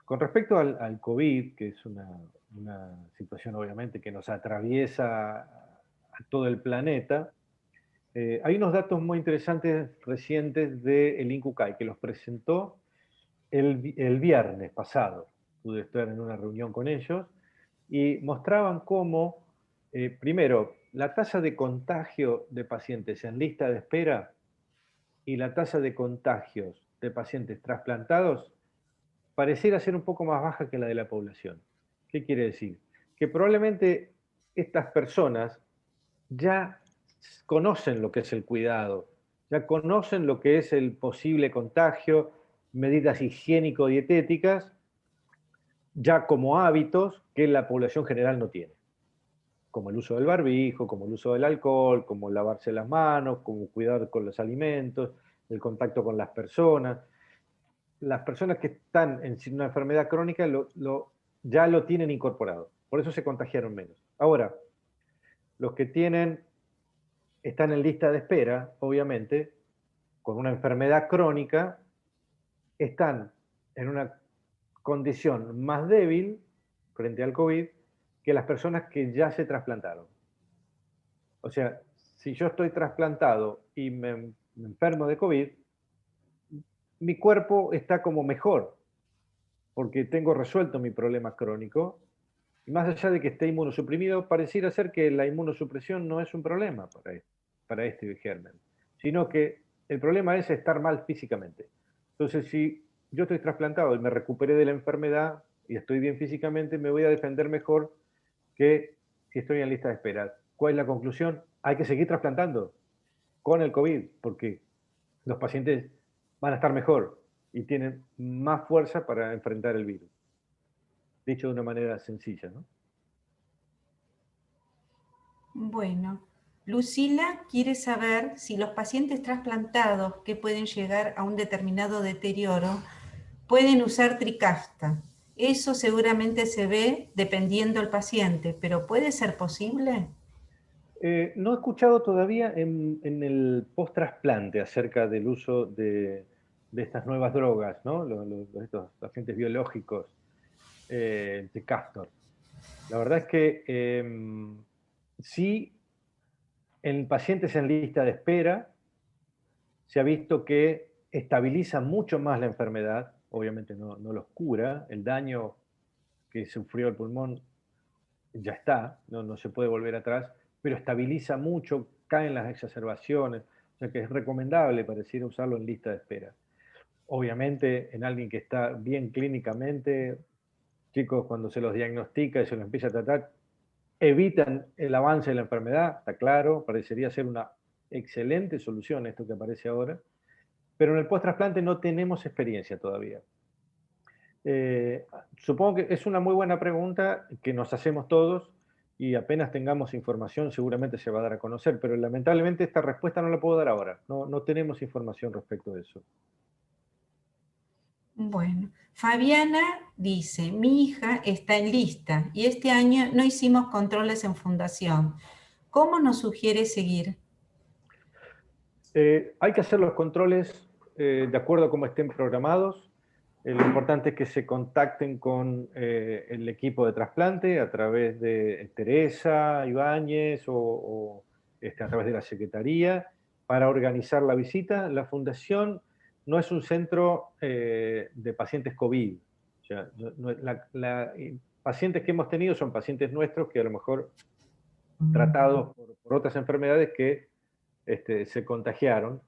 Con respecto al COVID, que es una situación obviamente que nos atraviesa a todo el planeta, hay unos datos muy interesantes recientes del INCUCAI, que los presentó el viernes pasado. Pude estar en una reunión con ellos y mostraban cómo, primero, la tasa de contagio de pacientes en lista de espera y la tasa de contagios de pacientes trasplantados pareciera ser un poco más baja que la de la población. ¿Qué quiere decir? Que probablemente estas personas ya conocen lo que es el cuidado, ya conocen lo que es el posible contagio, medidas higiénico-dietéticas, ya como hábitos que la población general no tiene, como el uso del barbijo, como el uso del alcohol, como lavarse las manos, como cuidar con los alimentos, el contacto con las personas. Las personas que están en una enfermedad crónica ya lo tienen incorporado, por eso se contagiaron menos. Ahora, los que están en lista de espera, obviamente, con una enfermedad crónica, están en una condición más débil frente al COVID que las personas que ya se trasplantaron. O sea, si yo estoy trasplantado y me enfermo de COVID, mi cuerpo está como mejor, porque tengo resuelto mi problema crónico, y más allá de que esté inmunosuprimido, pareciera ser que la inmunosupresión no es un problema para este germen, sino que el problema es estar mal físicamente. Entonces, si yo estoy trasplantado y me recuperé de la enfermedad y estoy bien físicamente, me voy a defender mejor que si estoy en lista de espera. ¿Cuál es la conclusión? Hay que seguir trasplantando con el COVID, porque los pacientes van a estar mejor y tienen más fuerza para enfrentar el virus. Dicho de una manera sencilla, ¿no? Bueno, Lucila quiere saber si los pacientes trasplantados que pueden llegar a un determinado deterioro pueden usar Trikafta. Eso seguramente se ve dependiendo del paciente, pero ¿puede ser posible? No he escuchado todavía en el post-trasplante acerca del uso de estas nuevas drogas, ¿no? Estos agentes biológicos de Castor. La verdad es que sí En pacientes en lista de espera se ha visto que estabiliza mucho más la enfermedad, obviamente no los cura, el daño que sufrió el pulmón ya está, no se puede volver atrás, pero estabiliza mucho, caen las exacerbaciones, o sea que es recomendable, pareciera usarlo en lista de espera. Obviamente, en alguien que está bien clínicamente, chicos, cuando se los diagnostica y se los empieza a tratar, evitan el avance de la enfermedad, está claro, parecería ser una excelente solución esto que aparece ahora, pero en el post-trasplante no tenemos experiencia todavía. Supongo que es una muy buena pregunta que nos hacemos todos y apenas tengamos información seguramente se va a dar a conocer, pero lamentablemente esta respuesta no la puedo dar ahora, no tenemos información respecto de eso. Bueno, Fabiana dice, mi hija está en lista y este año no hicimos controles en fundación. ¿Cómo nos sugiere seguir? Hay que hacer los controles de acuerdo a cómo estén programados. Lo importante es que se contacten con el equipo de trasplante a través de Teresa Ibáñez o a través de la Secretaría para organizar la visita. La Fundación no es un centro de pacientes COVID. O sea, pacientes que hemos tenido son pacientes nuestros que a lo mejor tratados por otras enfermedades que se contagiaron,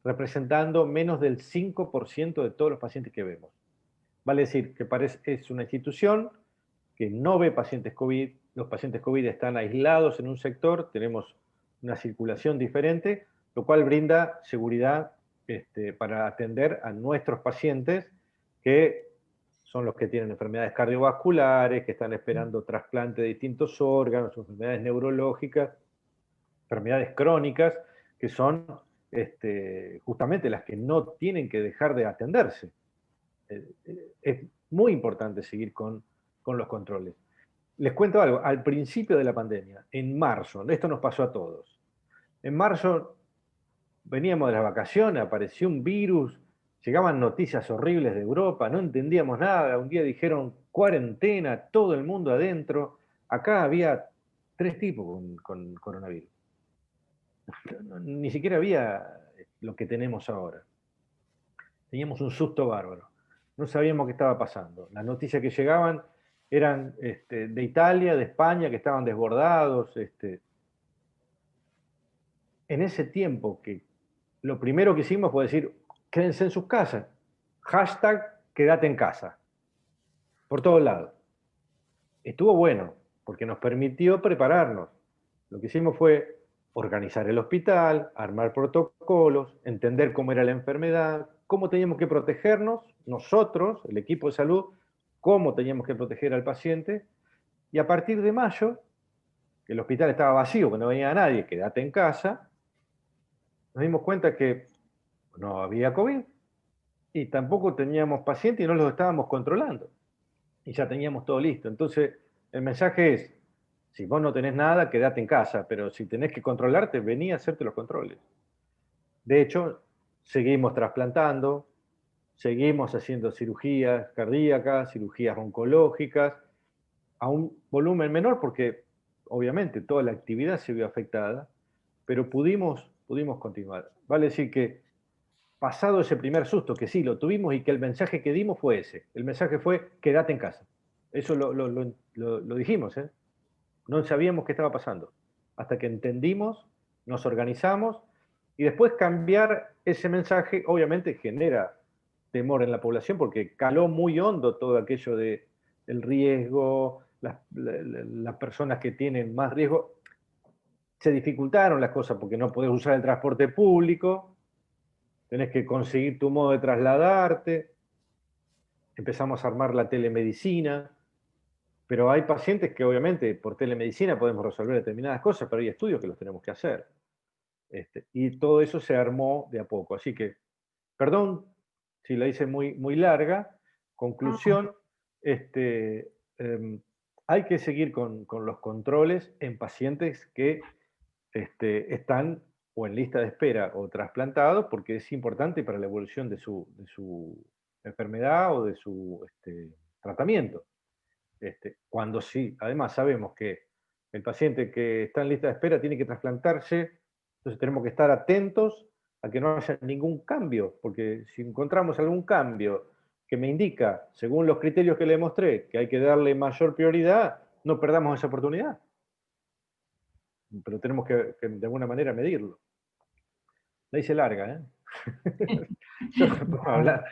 representando menos del 5% de todos los pacientes que vemos. Vale decir que es una institución que no ve pacientes COVID, los pacientes COVID están aislados en un sector, tenemos una circulación diferente, lo cual brinda seguridad para atender a nuestros pacientes que son los que tienen enfermedades cardiovasculares, que están esperando trasplante de distintos órganos, enfermedades neurológicas, enfermedades crónicas, que son justamente las que no tienen que dejar de atenderse. Es muy importante seguir con los controles. Les cuento algo, al principio de la pandemia, en marzo, esto nos pasó a todos, en marzo veníamos de las vacaciones, apareció un virus, llegaban noticias horribles de Europa, no entendíamos nada, un día dijeron cuarentena, todo el mundo adentro, acá había 3 tipos con coronavirus. Ni siquiera había lo que tenemos ahora. Teníamos un susto bárbaro. No sabíamos qué estaba pasando. Las noticias que llegaban eran de Italia, de España, que estaban desbordados. En ese tiempo, que lo primero que hicimos fue decir, quédense en sus casas. Hashtag, quédate en casa. Por todos lados. Estuvo bueno, porque nos permitió prepararnos. Lo que hicimos fue organizar el hospital, armar protocolos, entender cómo era la enfermedad, cómo teníamos que protegernos, nosotros, el equipo de salud, cómo teníamos que proteger al paciente, y a partir de mayo, que el hospital estaba vacío, que no venía nadie, quédate en casa, nos dimos cuenta que no había COVID, y tampoco teníamos pacientes y no los estábamos controlando, y ya teníamos todo listo. Entonces, el mensaje es, si vos no tenés nada, quédate en casa, pero si tenés que controlarte, vení a hacerte los controles. De hecho, seguimos trasplantando, seguimos haciendo cirugías cardíacas, cirugías oncológicas, a un volumen menor porque obviamente toda la actividad se vio afectada, pero pudimos continuar. Vale decir que pasado ese primer susto, que sí, lo tuvimos y que el mensaje que dimos fue ese. El mensaje fue, quédate en casa. Eso lo dijimos, ¿eh? No sabíamos qué estaba pasando. Hasta que entendimos, nos organizamos, y después cambiar ese mensaje obviamente genera temor en la población porque caló muy hondo todo aquello del riesgo, las personas que tienen más riesgo. Se dificultaron las cosas porque no podés usar el transporte público, tenés que conseguir tu modo de trasladarte, empezamos a armar la telemedicina, pero hay pacientes que obviamente por telemedicina podemos resolver determinadas cosas, pero hay estudios que los tenemos que hacer. Y todo eso se armó de a poco. Así que, perdón si la hice muy larga, conclusión, hay que seguir con los controles en pacientes que están o en lista de espera o trasplantados, porque es importante para la evolución de su enfermedad o de su tratamiento. Cuando sí, además sabemos que El paciente que está en lista de espera tiene que trasplantarse, entonces tenemos que estar atentos a que no haya ningún cambio, porque si encontramos algún cambio que me indica, según los criterios que le mostré, que hay que darle mayor prioridad, no perdamos esa oportunidad. Pero tenemos que de alguna manera medirlo. La hice larga, ¿eh? Yo no puedo hablar.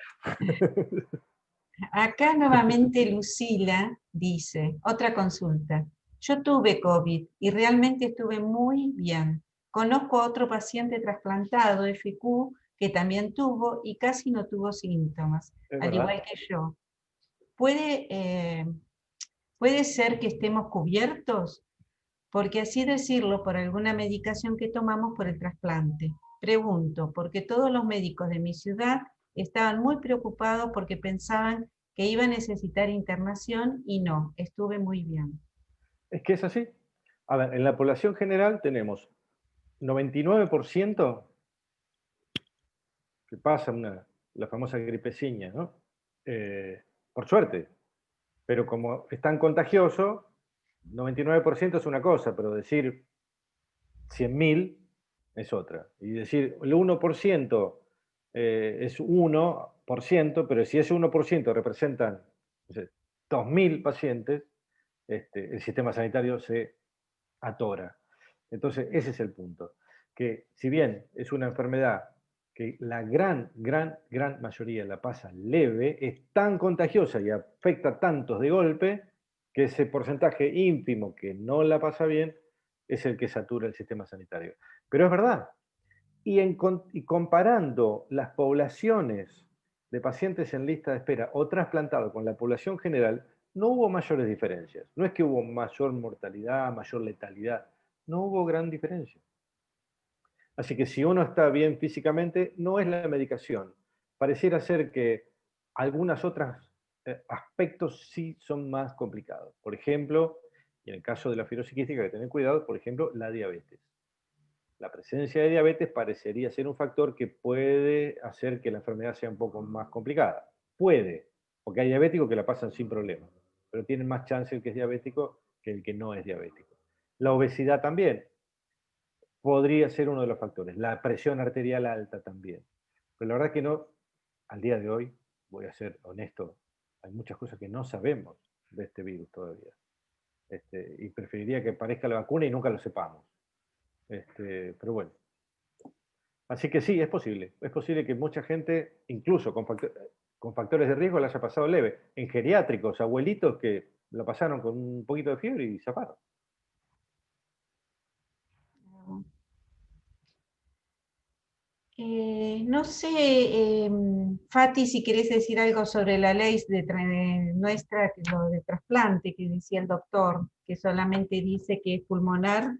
Acá nuevamente Lucila dice, otra consulta. Yo tuve COVID y realmente estuve muy bien. Conozco a otro paciente trasplantado FQ que también tuvo y casi no tuvo síntomas, ¿Es al verdad? igual que yo. ¿Puede ser que estemos cubiertos? Porque así decirlo, por alguna medicación que tomamos por el trasplante. Pregunto, porque todos los médicos de mi ciudad estaban muy preocupados porque pensaban que iba a necesitar internación y no, estuve muy bien. Es que es así. A ver, en la población general tenemos 99% que pasa la famosa gripeciña, ¿no? Por suerte. Pero como es tan contagioso, 99% es una cosa, pero decir 100.000 es otra. Y decir el 1% es 1%, pero si ese 1% representan, no sé, 2.000 pacientes, el sistema sanitario se atora. Entonces, ese es el punto. Que si bien es una enfermedad que la gran mayoría la pasa leve, es tan contagiosa y afecta a tantos de golpe, que ese porcentaje ínfimo que no la pasa bien es el que satura el sistema sanitario. Pero es verdad. Y comparando las poblaciones de pacientes en lista de espera o trasplantados con la población general, no hubo mayores diferencias. No es que hubo mayor mortalidad, mayor letalidad. No hubo gran diferencia. Así que si uno está bien físicamente, no es la medicación. Pareciera ser que algunos otros aspectos sí son más complicados. Por ejemplo, y en el caso de la fibrosis quística hay que tener cuidado, por ejemplo, la diabetes. La presencia de diabetes parecería ser un factor que puede hacer que la enfermedad sea un poco más complicada. Puede, porque hay diabéticos que la pasan sin problema, pero tienen más chance el que es diabético que el que no es diabético. La obesidad también podría ser uno de los factores. La presión arterial alta también. Pero la verdad que no, al día de hoy, voy a ser honesto, hay muchas cosas que no sabemos de este virus todavía. Y preferiría que aparezca la vacuna y nunca lo sepamos. Pero bueno. Así que sí, es posible. Es posible que mucha gente, incluso con factores de riesgo, la haya pasado leve. En geriátricos, abuelitos que lo pasaron con un poquito de fiebre y zafaron. No sé, Fati, si querés decir algo sobre la ley nuestra, lo de trasplante, que decía el doctor, que solamente dice que es pulmonar,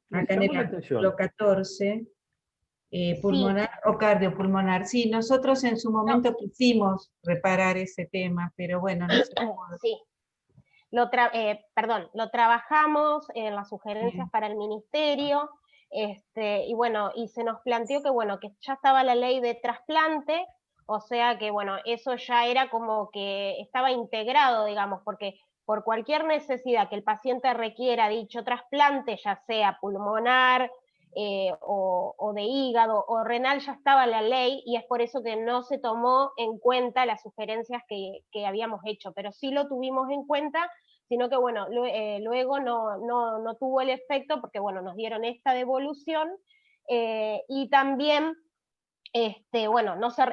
Me acá en llamó el la artículo atención. 14, Sí, pulmonar o cardiopulmonar. Sí, nosotros en su no, momento quisimos reparar ese tema, pero bueno, no se pudo. sí. Perdón, lo trabajamos en las sugerencias Bien. para el ministerio, y bueno, y se nos planteó que bueno, que ya estaba la ley de trasplante, o sea que bueno, eso ya era como que estaba integrado, digamos, porque por cualquier necesidad que el paciente requiera dicho trasplante, ya sea pulmonar, o de hígado o renal, ya estaba la ley y es por eso que no se tomó en cuenta las sugerencias que habíamos hecho, pero sí lo tuvimos en cuenta, sino que bueno, luego no tuvo el efecto porque bueno, nos dieron esta devolución, y también, bueno, no se,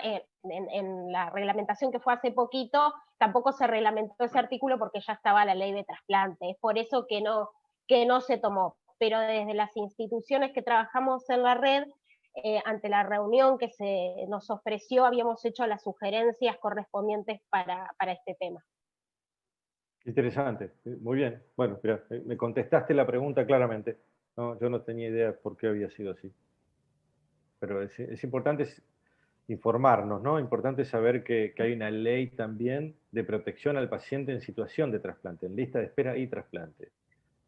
en la reglamentación que fue hace poquito, tampoco se reglamentó ese artículo porque ya estaba la ley de trasplante, es por eso que no se tomó, pero desde las instituciones que trabajamos en la red, ante la reunión que se nos ofreció, habíamos hecho las sugerencias correspondientes para este tema. Interesante, muy bien. Bueno, mira, me contestaste la pregunta claramente. No, yo no tenía idea por qué había sido así. Pero es importante informarnos, ¿no? Importante saber que hay una ley también de protección al paciente en situación de trasplante, en lista de espera y trasplante.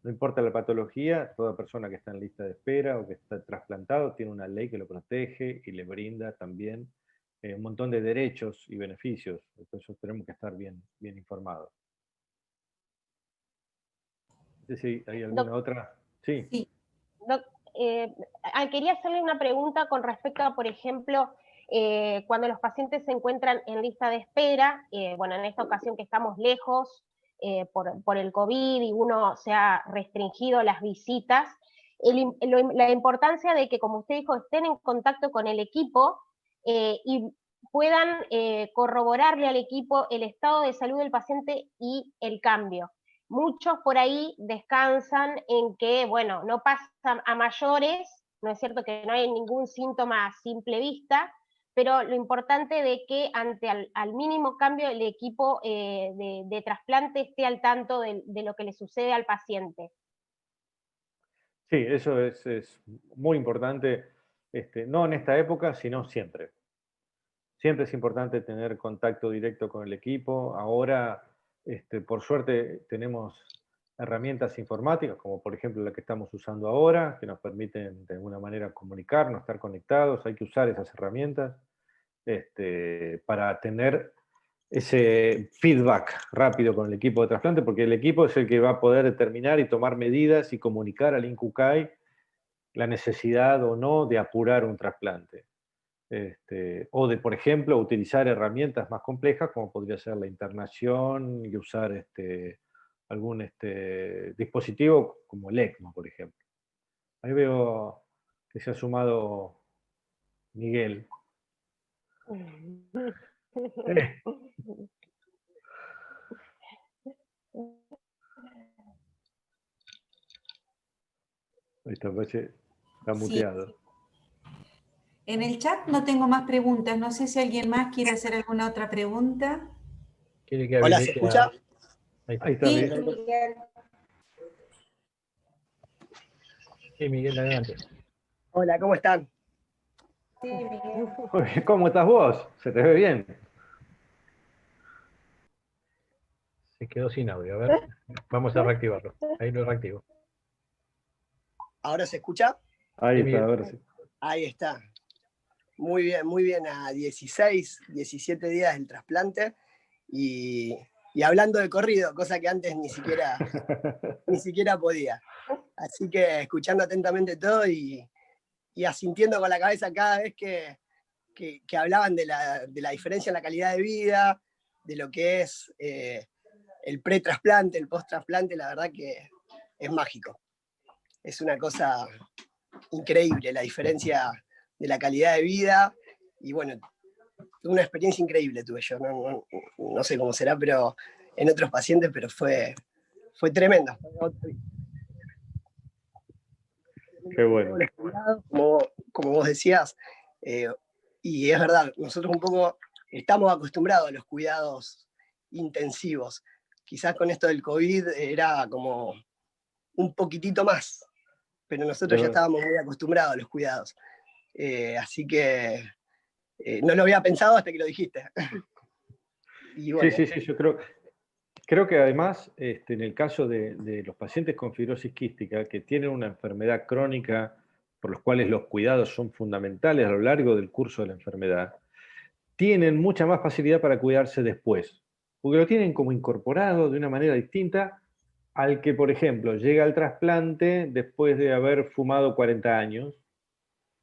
No importa la patología, toda persona que está en lista de espera o que está trasplantado tiene una ley que lo protege y le brinda también un montón de derechos y beneficios. Entonces tenemos que estar bien informados. No sé si hay alguna otra. Sí. Sí. Quería hacerle una pregunta con respecto a, por ejemplo, cuando los pacientes se encuentran en lista de espera, bueno, en esta ocasión que estamos lejos por el COVID y uno se ha restringido las visitas, la importancia de que, como usted dijo, estén en contacto con el equipo y puedan corroborarle al equipo el estado de salud del paciente y el cambio. Muchos por ahí descansan en que, bueno, no pasan a mayores, no es cierto que no hay ningún síntoma a simple vista, pero lo importante de que ante al mínimo cambio el equipo de trasplante esté al tanto de lo que le sucede al paciente. Sí, eso es muy importante, no en esta época, sino siempre. Siempre es importante tener contacto directo con el equipo. Ahora, por suerte, tenemos herramientas informáticas, como por ejemplo la que estamos usando ahora, que nos permiten de alguna manera comunicarnos, estar conectados. Hay que usar esas herramientas para tener ese feedback rápido con el equipo de trasplante, porque el equipo es el que va a poder determinar y tomar medidas y comunicar al INCUCAI la necesidad o no de apurar un trasplante. O de, por ejemplo, utilizar herramientas más complejas, como podría ser la internación y usar algún dispositivo como el ECMO, por ejemplo. Ahí veo que se ha sumado Miguel. Ahí está, parece, está muteado. Sí. En el chat no tengo más preguntas. No sé si alguien más quiere hacer alguna otra pregunta. ¿Quiere que Hola, ¿se escucha? Ahí está, Sí. Miguel. Miguel. Sí, Miguel, adelante. Hola, ¿cómo están? Sí, Miguel. ¿Cómo estás vos? ¿Se te ve bien? Se quedó sin audio. A ver, vamos a reactivarlo. Ahí lo reactivo. ¿Ahora se escucha? Ahí Sí, está, a Miguel. ver si. Ahí está. Muy bien, a 16, 17 días del trasplante y hablando de corrido, cosa que antes ni siquiera podía. Así que escuchando atentamente todo y asintiendo con la cabeza cada vez que hablaban de la diferencia en la calidad de vida, de lo que es el pre-trasplante, el post-trasplante, la verdad que es mágico. Es una cosa increíble la diferencia de la calidad de vida y bueno, una experiencia increíble tuve yo, no sé cómo será, pero en otros pacientes, pero fue tremendo. Qué bueno. Como vos decías, y es verdad, nosotros un poco estamos acostumbrados a los cuidados intensivos. Quizás con esto del COVID era como un poquitito más, pero nosotros ya estábamos muy acostumbrados a los cuidados. Así que no lo había pensado hasta que lo dijiste. Y bueno, Sí, yo creo que además, en el caso de los pacientes con fibrosis quística, que tienen una enfermedad crónica por los cuales los cuidados son fundamentales a lo largo del curso de la enfermedad, tienen mucha más facilidad para cuidarse después, porque lo tienen como incorporado de una manera distinta al que, por ejemplo, llega al trasplante después de haber fumado 40 años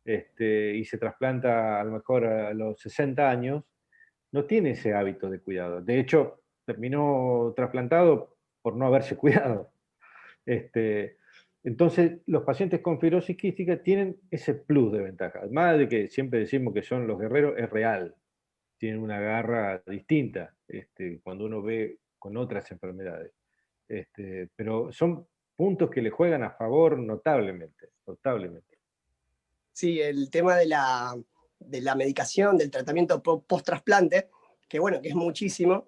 y se trasplanta a lo mejor a los 60 años, no tiene ese hábito de cuidado. De hecho, terminó trasplantado por no haberse cuidado. Entonces, los pacientes con fibrosis quística tienen ese plus de ventaja. Además de que siempre decimos que son los guerreros, es real. Tienen una garra distinta cuando uno ve con otras enfermedades. Pero son puntos que le juegan a favor notablemente. sí, el tema de la medicación, del tratamiento post-trasplante, que bueno, que es muchísimo,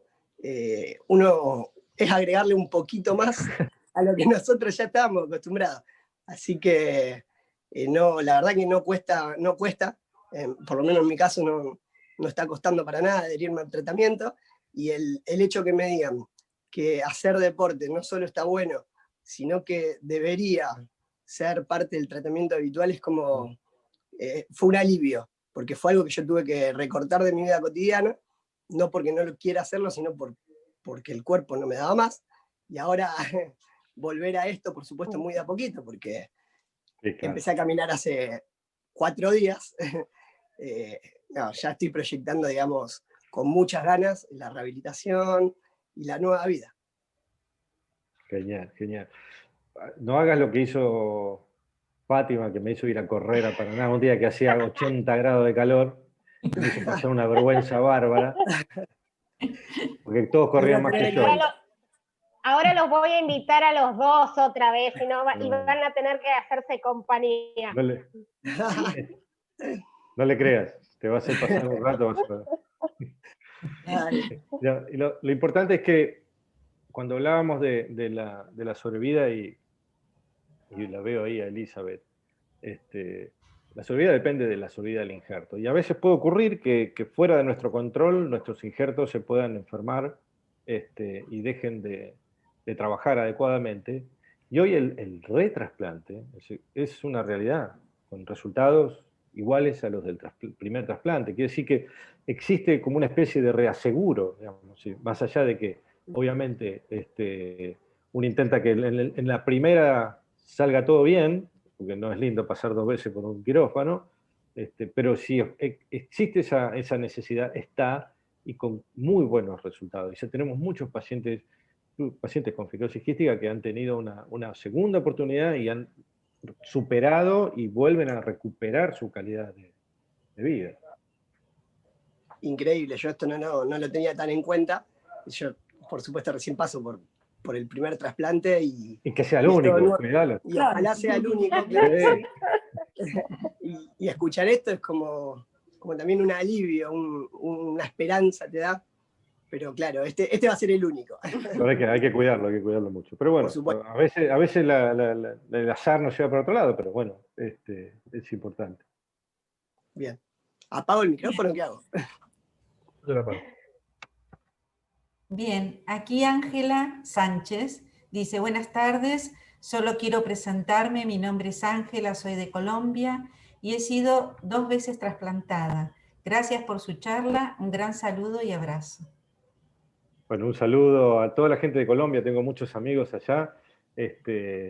uno es agregarle un poquito más a lo que nosotros ya estábamos acostumbrados. Así que no, la verdad que no cuesta, por lo menos en mi caso no está costando para nada adherirme al tratamiento, y el hecho que me digan que hacer deporte no solo está bueno, sino que debería ser parte del tratamiento habitual, es como, fue un alivio, porque fue algo que yo tuve que recortar de mi vida cotidiana, no porque no lo quiera hacerlo, sino porque el cuerpo no me daba más, y ahora volver a esto, por supuesto, muy de a poquito, porque Sí, claro. empecé a caminar hace 4 días. No, ya estoy proyectando, digamos, con muchas ganas la rehabilitación y la nueva vida. Genial, genial. No hagas lo que hizo Fátima, que me hizo ir a correr a Paraná un día que hacía 80 grados de calor, me hizo pasar una vergüenza bárbara, porque todos Lo voy corrían a más tener que en yo. cuenta. Ahora los voy a invitar a los dos otra vez y, y No. van a tener que hacerse compañía. No le creas, te va a hacer pasar un rato. Vas a ver. Dale. Y lo importante es que cuando hablábamos de la sobrevida, y la veo ahí a Elizabeth, la sobrevida depende de la sobrevida del injerto. Y a veces puede ocurrir que fuera de nuestro control nuestros injertos se puedan enfermar y dejen de trabajar adecuadamente. Y hoy el retrasplante es una realidad, con resultados iguales a los del primer trasplante. Quiere decir que existe como una especie de reaseguro, digamos, ¿sí? Más allá de que obviamente uno intenta que en la primera salga todo bien, porque no es lindo pasar 2 veces por un quirófano, pero si existe esa necesidad, está, y con muy buenos resultados. Y ya tenemos muchos pacientes con fibrosis quística que han tenido una segunda oportunidad y han superado y vuelven a recuperar su calidad de vida. Increíble, yo esto no lo tenía tan en cuenta. Yo, por supuesto, recién paso por el primer trasplante y que sea el es todo único, nuevo. cuidalo. Y ojalá sea el único, claro. Y escuchar esto es como también un alivio, una esperanza te da. Pero claro, este va a ser el único. Hay que cuidarlo mucho. Pero bueno, a veces el azar nos lleva para otro lado, pero bueno, es importante. Bien. ¿Apago el micrófono? ¿Qué hago? Yo lo apago. Bien, aquí Ángela Sánchez dice, buenas tardes, solo quiero presentarme, mi nombre es Ángela, soy de Colombia y he sido 2 veces trasplantada. Gracias por su charla, un gran saludo y abrazo. Bueno, un saludo a toda la gente de Colombia, tengo muchos amigos allá.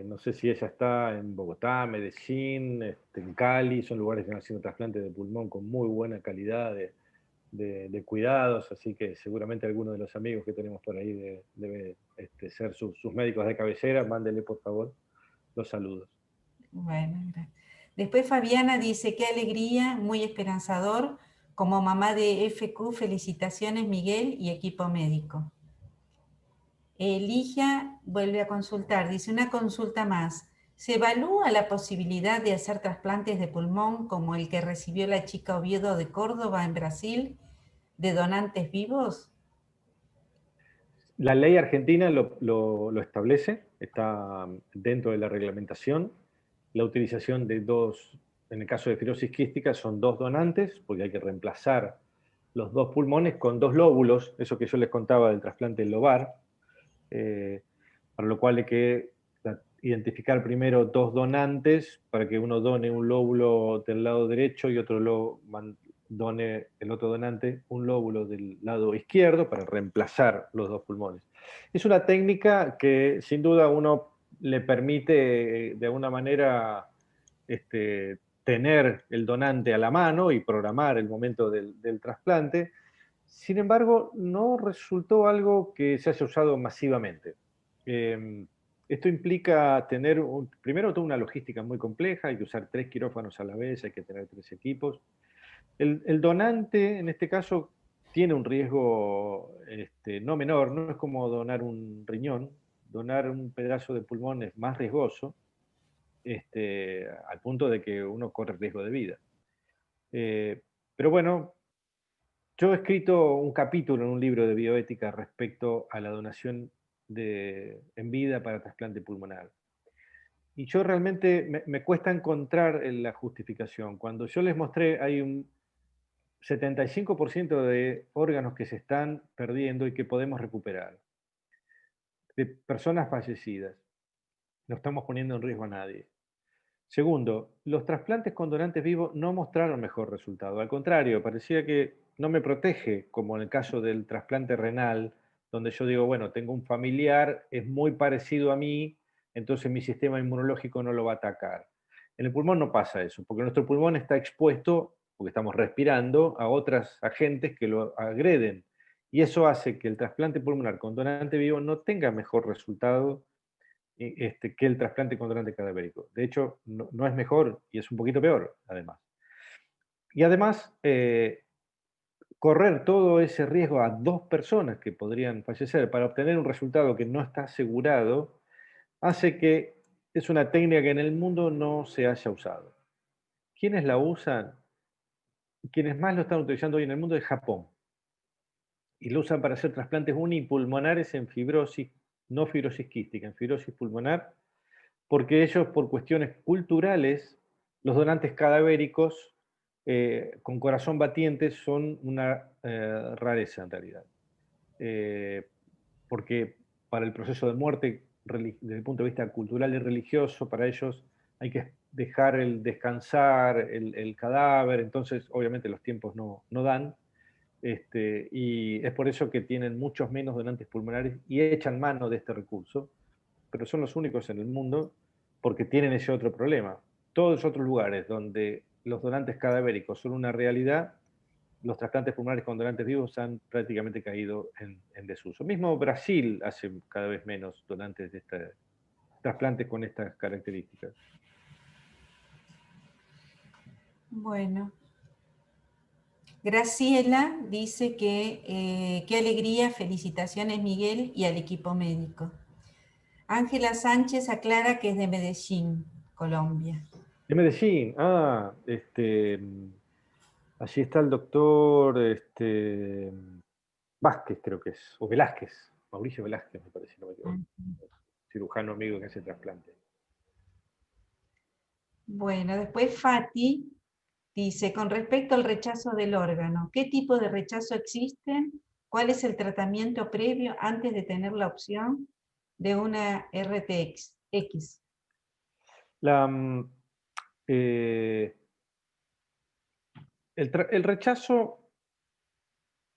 No sé si ella está en Bogotá, Medellín, en Cali, son lugares que están haciendo trasplantes de pulmón con muy buena calidad de cuidados, así que seguramente alguno de los amigos que tenemos por ahí debe ser sus médicos de cabecera. Mándele por favor los saludos. Bueno, gracias. Después Fabiana dice, qué alegría, muy esperanzador. Como mamá de FQ, felicitaciones Miguel y equipo médico. Ligia vuelve a consultar, dice una consulta más. ¿Se evalúa la posibilidad de hacer trasplantes de pulmón como el que recibió la chica Oviedo de Córdoba en Brasil, de donantes vivos? La ley argentina lo establece, está dentro de la reglamentación. La utilización de 2, en el caso de fibrosis quística, son 2 donantes, porque hay que reemplazar los 2 pulmones con 2 lóbulos, eso que yo les contaba del trasplante lobar, para lo cual hay que identificar primero 2 donantes para que uno done un lóbulo del lado derecho y otro done el otro donante un lóbulo del lado izquierdo para reemplazar los 2 pulmones. Es una técnica que sin duda uno le permite de alguna manera tener el donante a la mano y programar el momento del trasplante. Sin embargo, no resultó algo que se haya usado masivamente. Esto implica tener, primero, toda una logística muy compleja, hay que usar 3 quirófanos a la vez, hay que tener 3 equipos. El donante, en este caso, tiene un riesgo no menor, no es como donar un riñón, donar un pedazo de pulmón es más riesgoso, al punto de que uno corre riesgo de vida. Pero bueno, yo he escrito un capítulo en un libro de bioética respecto a la donación en vida para trasplante pulmonar. Y yo realmente me cuesta encontrar la justificación. Cuando yo les mostré, hay un 75% de órganos que se están perdiendo y que podemos recuperar, de personas fallecidas. No estamos poniendo en riesgo a nadie. Segundo, los trasplantes con donantes vivos no mostraron mejor resultado. Al contrario, parecía que no me protege, como en el caso del trasplante renal, donde yo digo, bueno, tengo un familiar, es muy parecido a mí, entonces mi sistema inmunológico no lo va a atacar. En el pulmón no pasa eso, porque nuestro pulmón está expuesto, porque estamos respirando, a otros agentes que lo agreden. Y eso hace que el trasplante pulmonar con donante vivo no tenga mejor resultado que el trasplante con donante cadavérico. De hecho, no es mejor y es un poquito peor, además. Y además, correr todo ese riesgo a 2 personas que podrían fallecer para obtener un resultado que no está asegurado, hace que es una técnica que en el mundo no se haya usado. ¿Quiénes la usan? Quienes más lo están utilizando hoy en el mundo es Japón. Y lo usan para hacer trasplantes unipulmonares en fibrosis, no fibrosis quística, en fibrosis pulmonar, porque ellos, por cuestiones culturales, los donantes cadavéricos con corazón batiente son una rareza en realidad. Porque para el proceso de muerte, desde el punto de vista cultural y religioso, para ellos hay que dejar descansar el cadáver, entonces obviamente los tiempos no dan, y es por eso que tienen muchos menos donantes pulmonares y echan mano de este recurso, pero son los únicos en el mundo porque tienen ese otro problema. Todos los otros lugares donde los donantes cadavéricos son una realidad, los trasplantes pulmonares con donantes vivos han prácticamente caído en desuso. Mismo Brasil hace cada vez menos donantes de trasplantes con estas características. Bueno. Graciela dice que qué alegría, felicitaciones Miguel y al equipo médico. Ángela Sánchez aclara que es de Medellín, Colombia. De Medellín, allí está el doctor Vázquez, creo que es, o Velázquez, Mauricio Velázquez, me parece, no me equivoco. Cirujano amigo que hace trasplante. Bueno, después Fati dice, con respecto al rechazo del órgano, ¿qué tipo de rechazo existe? ¿Cuál es el tratamiento previo antes de tener la opción de una RTX? El rechazo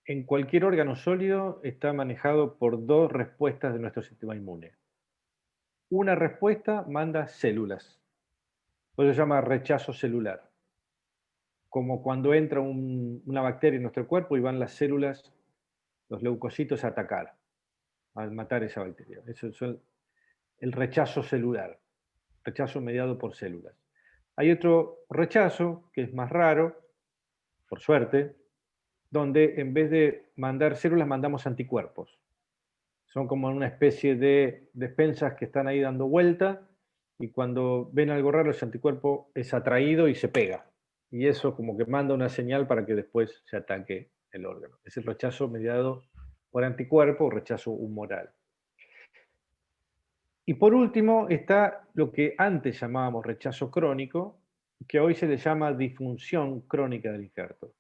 en cualquier órgano sólido está manejado por 2 respuestas de nuestro sistema inmune. Una respuesta manda células, por eso se llama rechazo celular. Como cuando entra una bacteria en nuestro cuerpo y van las células, los leucocitos a atacar, a matar esa bacteria. Eso es el rechazo celular, rechazo mediado por células. Hay otro rechazo que es más raro, por suerte, donde en vez de mandar células mandamos anticuerpos. Son como una especie de despensas que están ahí dando vuelta y cuando ven algo raro ese anticuerpo es atraído y se pega. Y eso como que manda una señal para que después se ataque el órgano. Es el rechazo mediado por anticuerpo o rechazo humoral. Y por último está lo que antes llamábamos rechazo crónico, que hoy se le llama disfunción crónica del injerto.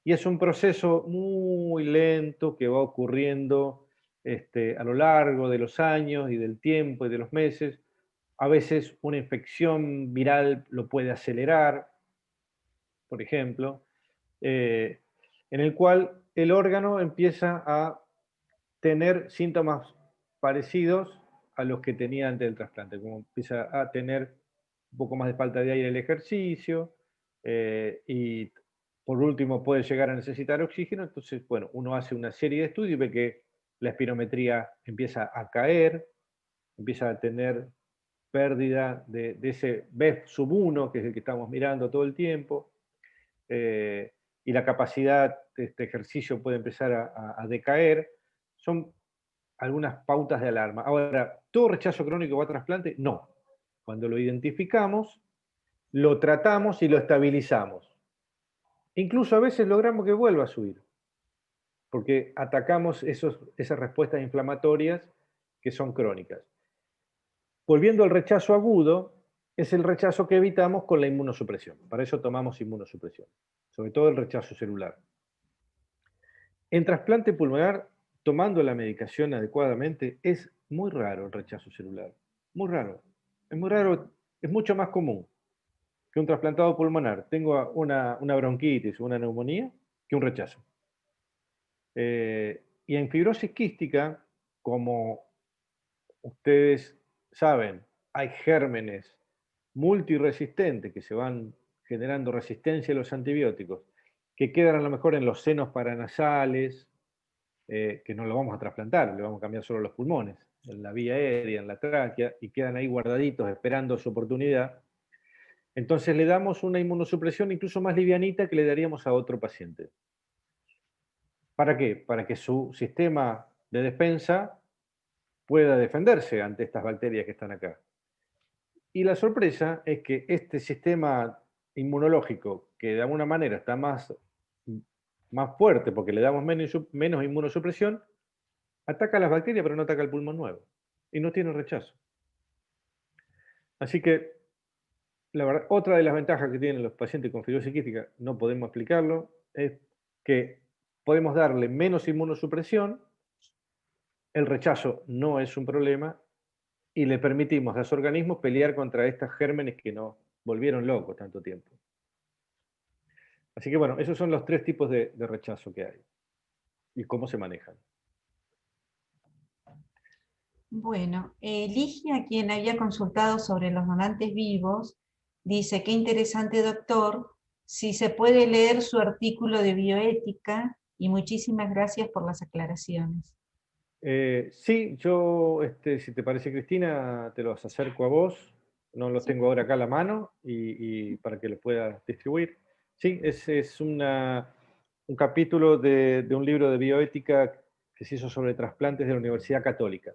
Y es un proceso muy lento que va ocurriendo a lo largo de los años y del tiempo y de los meses. A veces una infección viral lo puede acelerar, por ejemplo, en el cual el órgano empieza a tener síntomas parecidos a los que tenía antes del trasplante, como empieza a tener un poco más de falta de aire en el ejercicio, y por último puede llegar a necesitar oxígeno. Entonces, bueno, uno hace una serie de estudios y ve que la espirometría empieza a caer, empieza a tener pérdida de ese BEF sub 1, que es el que estamos mirando todo el tiempo, y la capacidad de este ejercicio puede empezar a decaer. Son algunas pautas de alarma. Ahora, ¿todo rechazo crónico va a trasplante? No. Cuando lo identificamos, lo tratamos y lo estabilizamos. Incluso a veces logramos que vuelva a subir, porque atacamos esas respuestas inflamatorias que son crónicas. Volviendo al rechazo agudo, es el rechazo que evitamos con la inmunosupresión. Para eso tomamos inmunosupresión, sobre todo el rechazo celular. En trasplante pulmonar, tomando la medicación adecuadamente, es muy raro el rechazo celular. Muy raro. Es muy raro, es mucho más común que un trasplantado pulmonar tenga una bronquitis o una neumonía que un rechazo. Y en fibrosis quística, como ustedes saben, hay gérmenes multiresistentes que se van generando resistencia a los antibióticos, que quedan a lo mejor en los senos paranasales, que no lo vamos a trasplantar, le vamos a cambiar solo los pulmones, en la vía aérea, en la tráquea, y quedan ahí guardaditos esperando su oportunidad. Entonces le damos una inmunosupresión incluso más livianita que le daríamos a otro paciente. ¿Para qué? Para que su sistema de defensa pueda defenderse ante estas bacterias que están acá. Y la sorpresa es que este sistema inmunológico, que de alguna manera está más fuerte porque le damos menos inmunosupresión, ataca a las bacterias pero no ataca al pulmón nuevo. Y no tiene rechazo. Así que, la verdad, otra de las ventajas que tienen los pacientes con fibrosis quística, no podemos explicarlo, es que podemos darle menos inmunosupresión, el rechazo no es un problema, y le permitimos a los organismos pelear contra estas gérmenes que nos volvieron locos tanto tiempo. Así que bueno, esos son los 3 tipos de rechazo que hay y cómo se manejan. Bueno, Ligia, quien había consultado sobre los donantes vivos, dice, qué interesante, doctor, si se puede leer su artículo de bioética, y muchísimas gracias por las aclaraciones. Sí, yo, si te parece, Cristina, te los acerco a vos. No los tengo ahora acá a la mano y para que los puedas distribuir. Sí, es un capítulo de un libro de bioética que se hizo sobre trasplantes de la Universidad Católica.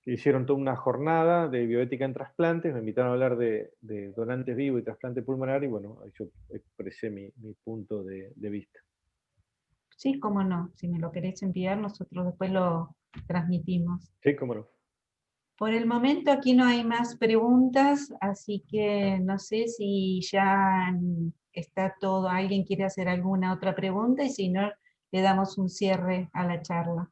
Hicieron toda una jornada de bioética en trasplantes, me invitaron a hablar de donantes vivos y trasplante pulmonar, y bueno, yo expresé mi punto de vista. Sí, cómo no. Si me lo querés enviar, nosotros después lo transmitimos. Sí, cómo no. Por el momento aquí no hay más preguntas, así que no sé si ya está todo, alguien quiere hacer alguna otra pregunta, y si no, le damos un cierre a la charla.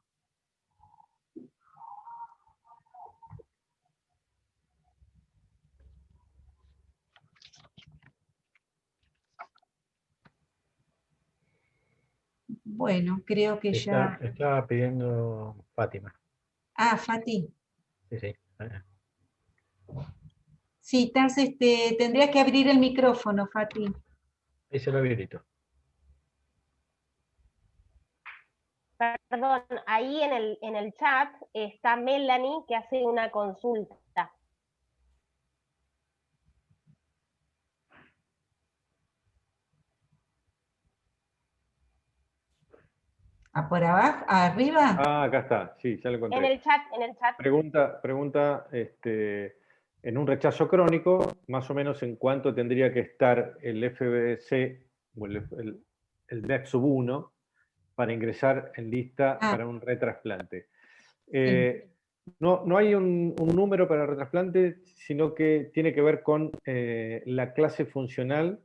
Bueno, creo que ya... Estaba pidiendo Fátima. Ah, Fati. Sí, sí. Sí, estás, tendrías que abrir el micrófono, Fati. Ahí se lo habilito. Perdón, ahí en el chat está Melanie que hace una consulta. ¿Por abajo? ¿Arriba? Ah, acá está, sí, ya lo encontré. En el chat. Pregunta, en un rechazo crónico, más o menos en cuánto tendría que estar el FBC o el BEP sub 1 para ingresar en lista para un retrasplante. No hay un número para retrasplante, sino que tiene que ver con la clase funcional,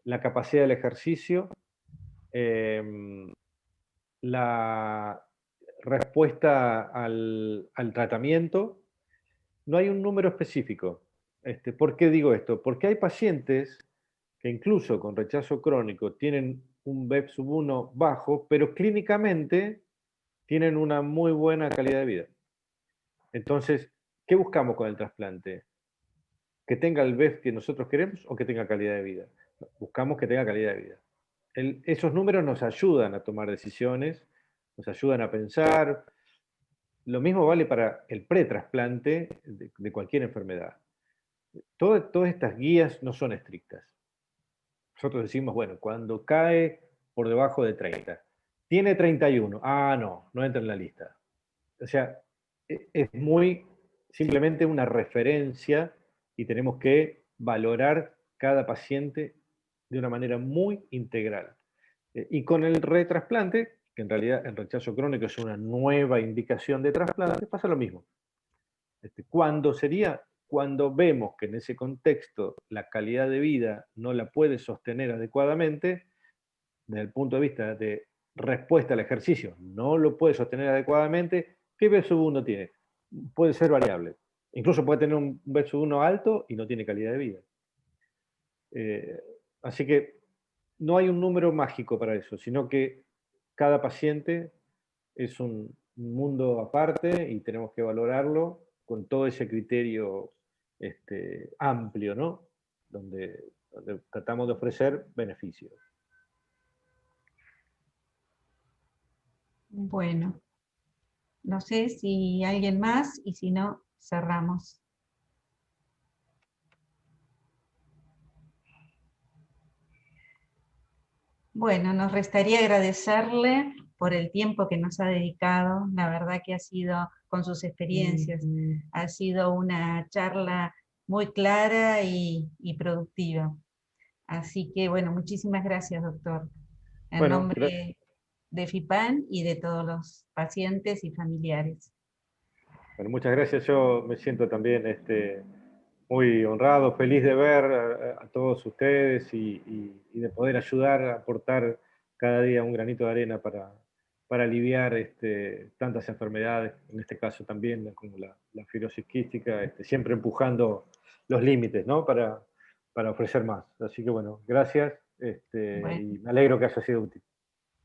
la capacidad del ejercicio, la respuesta al tratamiento. No hay un número específico. ¿Por qué digo esto? Porque hay pacientes que incluso con rechazo crónico tienen un BEP sub 1 bajo, pero clínicamente tienen una muy buena calidad de vida. Entonces, ¿qué buscamos con el trasplante? ¿Que tenga el BEP que nosotros queremos o que tenga calidad de vida? Buscamos que tenga calidad de vida. Esos números nos ayudan a tomar decisiones, nos ayudan a pensar. Lo mismo vale para el pretrasplante de cualquier enfermedad. Todas estas guías no son estrictas. Nosotros decimos, bueno, cuando cae por debajo de 30, tiene 31, no entra en la lista. O sea, es muy simplemente una referencia y tenemos que valorar cada paciente de una manera muy integral. Y con el retrasplante, que en realidad el rechazo crónico es una nueva indicación de trasplante, pasa lo mismo. ¿Cuándo sería? Cuando vemos que en ese contexto la calidad de vida no la puede sostener adecuadamente, desde el punto de vista de respuesta al ejercicio, no lo puede sostener adecuadamente, ¿qué B1 tiene? Puede ser variable. Incluso puede tener un B1 alto y no tiene calidad de vida. Así que no hay un número mágico para eso, sino que cada paciente es un mundo aparte y tenemos que valorarlo con todo ese criterio amplio, ¿no? Donde tratamos de ofrecer beneficios. Bueno, no sé si alguien más y si no, cerramos. Bueno, nos restaría agradecerle por el tiempo que nos ha dedicado. La verdad que ha sido, con sus experiencias, ha sido una charla muy clara y productiva. Así que, bueno, muchísimas gracias, doctor. En Bueno, nombre de FIPAN y de todos los pacientes y familiares. Bueno, muchas gracias. Yo me siento también muy honrado, feliz de ver a todos ustedes y de poder ayudar, aportar cada día un granito de arena para aliviar tantas enfermedades, en este caso también como la fibrosis quística, siempre empujando los límites, ¿no? Para ofrecer más. Así que bueno, gracias Bueno. y me alegro que haya sido útil.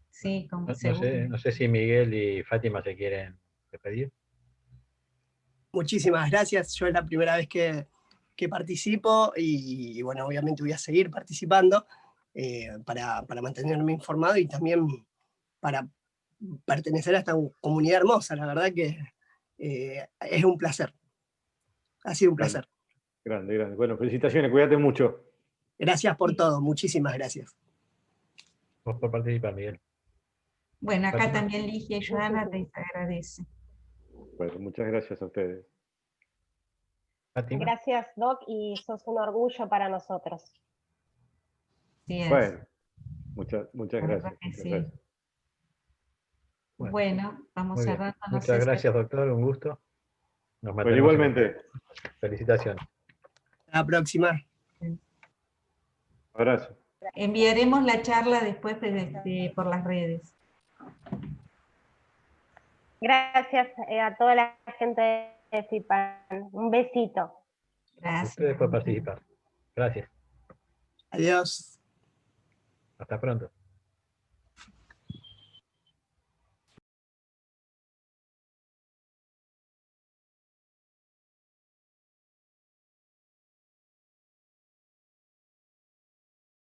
Sí, como No sé si Miguel y Fátima se quieren despedir. Muchísimas gracias. Yo es la primera vez que participo y, bueno, obviamente voy a seguir participando para mantenerme informado y también para pertenecer a esta comunidad hermosa. La verdad que es un placer. Ha sido un placer. Grande, grande. Bueno, felicitaciones, cuídate mucho. Gracias por todo. Muchísimas gracias. Vos por participar, Miguel. Bueno, acá Fátima. también Ligia y Joana les agradece. Bueno, muchas gracias a ustedes. Fátima. Gracias, Doc, y sos un orgullo para nosotros. Sí es. Bueno, muchas La verdad gracias. que Muchas sí. gracias. Bueno, vamos Muy bien. cerrando. No Muchas sé si- gracias, doctor. Un gusto. Nos Bueno, mantenemos en igualmente, contacto. Felicitaciones. Hasta la próxima. abrazo. Enviaremos la charla después por las redes. Gracias a toda la gente de FIPAN. Un besito. Gracias. Ustedes por participar. Gracias. Adiós. Hasta pronto.